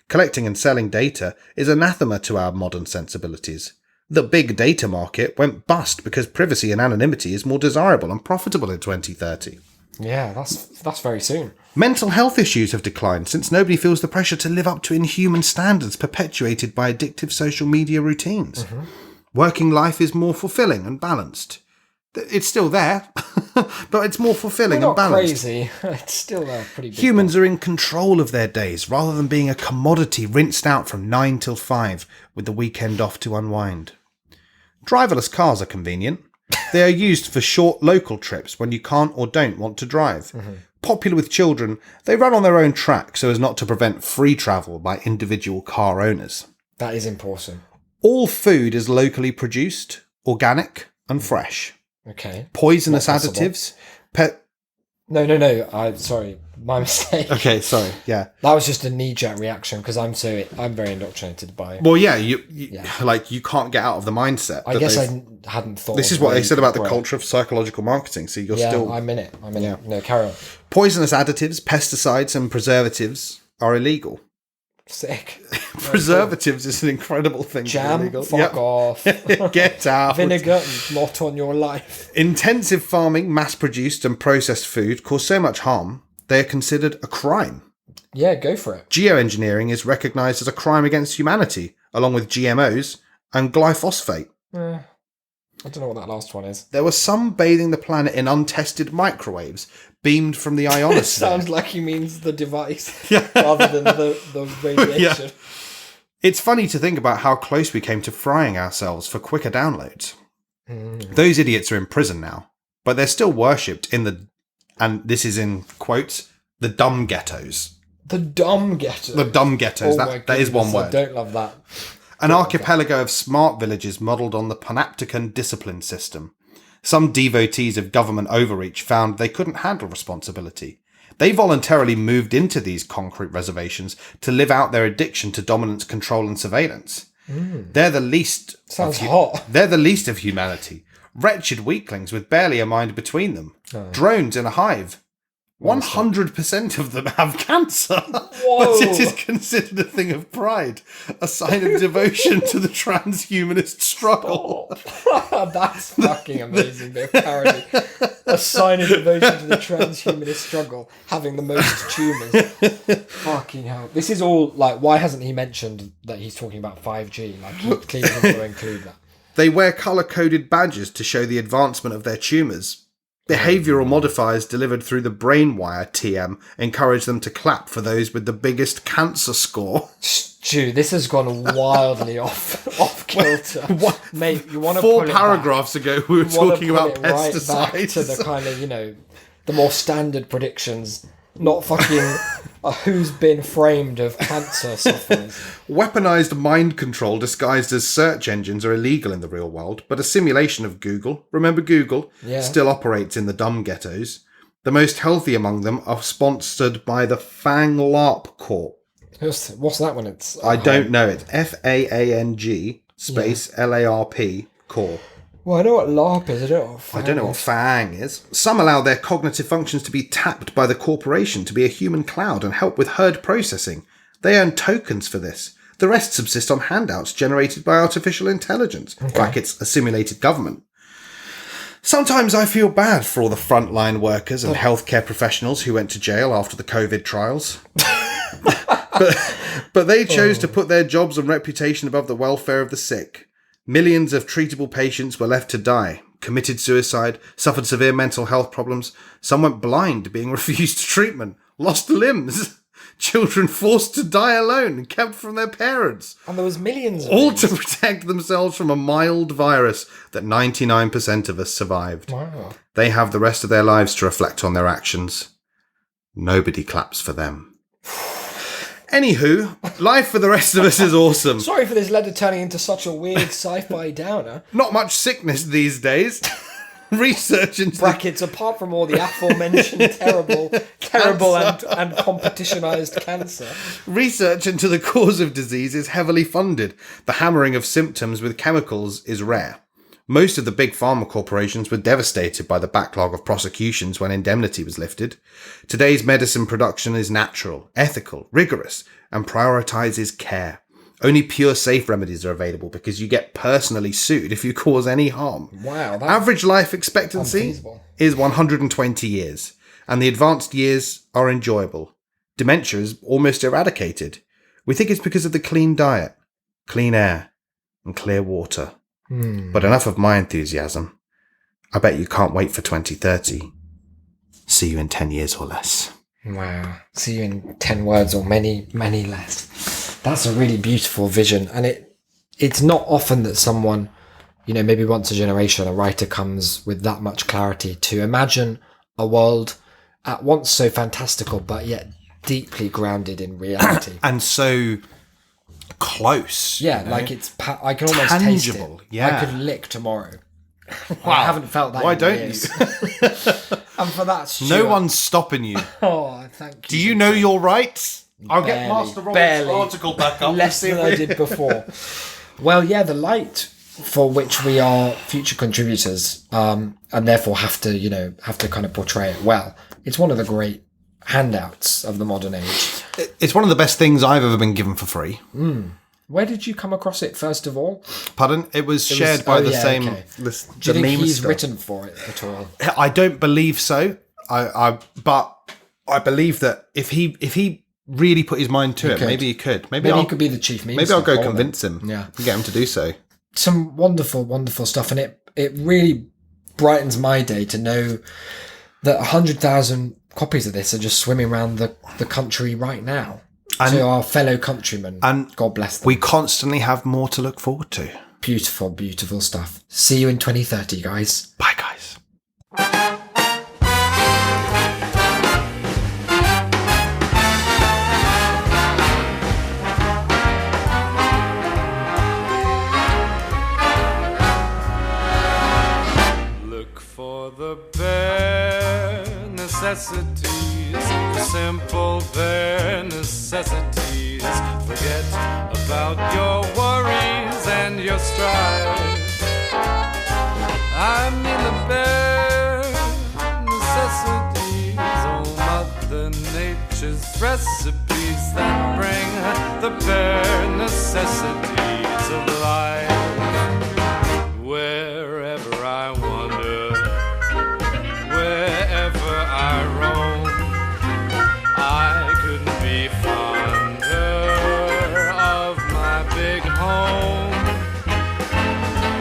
Collecting and selling data is anathema to our modern sensibilities. The big data market went bust because privacy and anonymity is more desirable and profitable in 2030. Yeah, that's very soon. Mental health issues have declined since nobody feels the pressure to live up to inhuman standards perpetuated by addictive social media routines. Mm-hmm. Working life is more fulfilling and balanced. It's still there, but it's more fulfilling We're and not balanced. crazy. It's still a pretty big Humans are in control of their days rather than being a commodity rinsed out from 9 till 5 with the weekend off to unwind. Driverless cars are convenient. They are used for short local trips when you can't or don't want to drive. Mm-hmm. Popular with children, they run on their own track so as not to prevent free travel by individual car owners. That is important. All food is locally produced, organic and fresh. Okay. Poisonous Not possible. additives... No. Sorry, my mistake. Okay, sorry, yeah. That was just a knee-jerk reaction because I'm very indoctrinated by. Well, yeah, you like you can't get out of the mindset. I that guess they've- I hadn't thought. This of is what where they you said could about the grow. culture of psychological marketing. So you're Yeah, still I'm in it. Yeah. No, carry on. poisonous additives, pesticides, and preservatives are illegal. Sick. Preservatives is an incredible thing. to be Jam. illegal. Fuck Yep. off. Get out. Vinegar. Not on your life. Intensive farming, mass-produced, and processed food cause so much harm they are considered a crime. Yeah, go for it. Geoengineering is recognised as a crime against humanity, along with GMOs and glyphosate. I don't know what that last one is. There were some bathing the planet in untested microwaves beamed from the ionosphere. Sounds like he means the device rather than the radiation. It's funny to think about how close we came to frying ourselves for quicker downloads. Those idiots are in prison now, but they're still worshipped in the, and this is in quotes, the dumb ghettos. The dumb ghetto. The dumb ghettos, Oh my that is one goodness, word. I don't love that. An archipelago of smart villages modelled on the Panopticon discipline system. Some devotees of government overreach found they couldn't handle responsibility. They voluntarily moved into these concrete reservations to live out their addiction to dominance, control and surveillance. They're the least... Sounds hot. They're the least of humanity. Wretched weaklings with barely a mind between them. Drones in a hive. 100% of them have cancer. But it is considered a thing of pride, a sign of devotion to the transhumanist struggle. That's fucking amazing bit of parody. A sign of devotion to the transhumanist struggle, having the most tumours. Fucking hell. This is all, like, why hasn't he mentioned that he's talking about 5G? Like, he clearly doesn't want to include that. They wear colour-coded badges to show the advancement of their tumours. Behavioural modifiers delivered through the brain wire, TM, encourage them to clap for those with the biggest cancer score. Stu, this has gone wildly off kilter. Mate, you want to 4 paragraphs ago, we were talking about right pesticides. back to the kind of, the more standard predictions, not fucking who's been framed of cancer sufferers. Weaponized mind control disguised as search engines are illegal in the real world, but a simulation of Google, remember Google, still operates in the dumb ghettos. The most healthy among them are sponsored by the Fang LARP Corp. What's that one? I don't know. It's FAANG space LARP Corp. Well, I know what LARP is. I don't know what FANG is. Some allow their cognitive functions to be tapped by the corporation to be a human cloud and help with herd processing. They earn tokens for this. The rest subsist on handouts generated by artificial intelligence, brackets a simulated government. Sometimes I feel bad for all the frontline workers and healthcare professionals who went to jail after the COVID trials. but they chose to put their jobs and reputation above the welfare of the sick. Millions of treatable patients were left to die, committed suicide, suffered severe mental health problems. Some went blind, being refused treatment, lost limbs. Children forced to die alone and kept from their parents. And there was millions of all these. to protect themselves from a mild virus that 99% of us survived. Wow. They have the rest of their lives to reflect on their actions. Nobody claps for them. Anywho, life for the rest of us is awesome. Sorry for this letter turning into such a weird sci-fi downer. Not much sickness these days. Research into Brackets, apart from all the aforementioned terrible and competitionized cancer. Research into the cause of disease is heavily funded. The hammering of symptoms with chemicals is rare. Most of the big pharma corporations were devastated by the backlog of prosecutions when indemnity was lifted. Today's medicine production is natural, ethical, rigorous, and prioritizes care. Only pure safe remedies are available because you get personally sued if you cause any harm. Wow. Average life expectancy unfeasible. is 120 years, and the advanced years are enjoyable. Dementia is almost eradicated. We think it's because of the clean diet, clean air, and clear water. But enough of my enthusiasm. I bet you can't wait for 2030. See you in 10 years or less. Wow. See you in 10 words or many, many less. That's a really beautiful vision. And it's not often that someone, maybe once a generation, a writer comes with that much clarity to imagine a world at once so fantastical, but yet deeply grounded in reality. And so close. Yeah, like I can almost tangible. taste it. Yeah. I could lick tomorrow. Wow. I haven't felt that. Why in don't years. you? And for that, Stuart, No one's stopping you. Oh, thank you. Do you know your rights? I'll get Barely, Master Robert's barely. article back up. Less than I did before. Well, yeah, the light for which we are future contributors, and therefore have to kind of portray it well. It's one of the great handouts of the modern age. It's one of the best things I've ever been given for free. Where did you come across it, first of all? Pardon? It was shared by the same. Okay. The Do you think meme he's stuff. written for it at all? I don't believe so. But I believe that if he really put his mind to it, could. maybe he could. Maybe he could be the chief meme. Maybe I'll go for them. convince him. Yeah. And get him to do so. Some wonderful, wonderful stuff, and it really brightens my day to know that 100,000 copies of this are just swimming around the country right now. And- to our fellow countrymen, and God bless them. We constantly have more to look forward to. Beautiful, beautiful stuff. See you in 2030, guys. Bye, guys. Look for the bare necessities, the simple bare necessities. Forget about your worries and your strife. I mean the bare necessities, oh Mother Nature's recipes that bring the bare necessities of life. Wherever I wander, wherever I roam, I couldn't be fonder of my big home.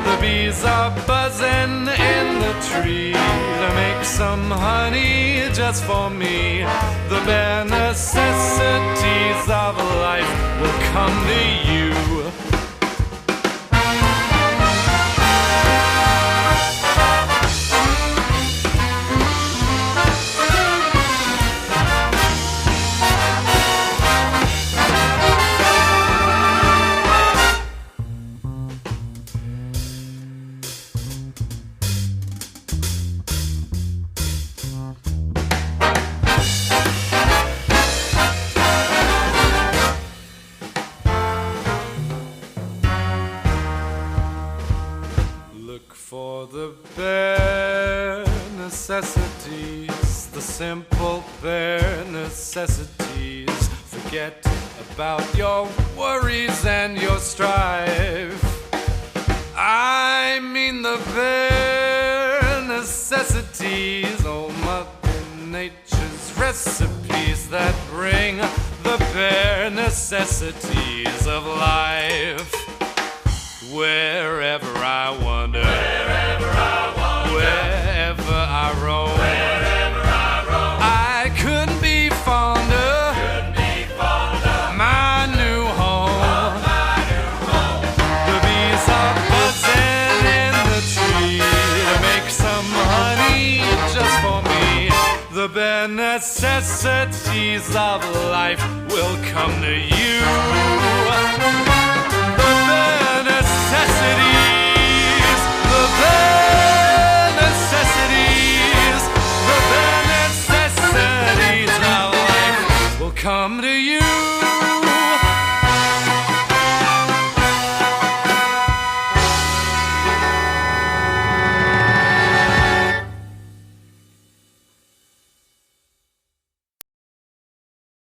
The bees are buzzing in the tree to make some honey just for me. The bare necessities of life will come to you. Look for the bare necessities, the simple bare necessities. Forget about your worries and your strife. I mean the bare necessities, oh Mother Nature's recipes that bring the bare necessities of life. Wherever I wander, wherever I roam, I couldn't be fonder, my new home. The bees are buzzing in the tree to make some honey just for me. The bare necessities of life will come to you. The bare necessities of life will come to you.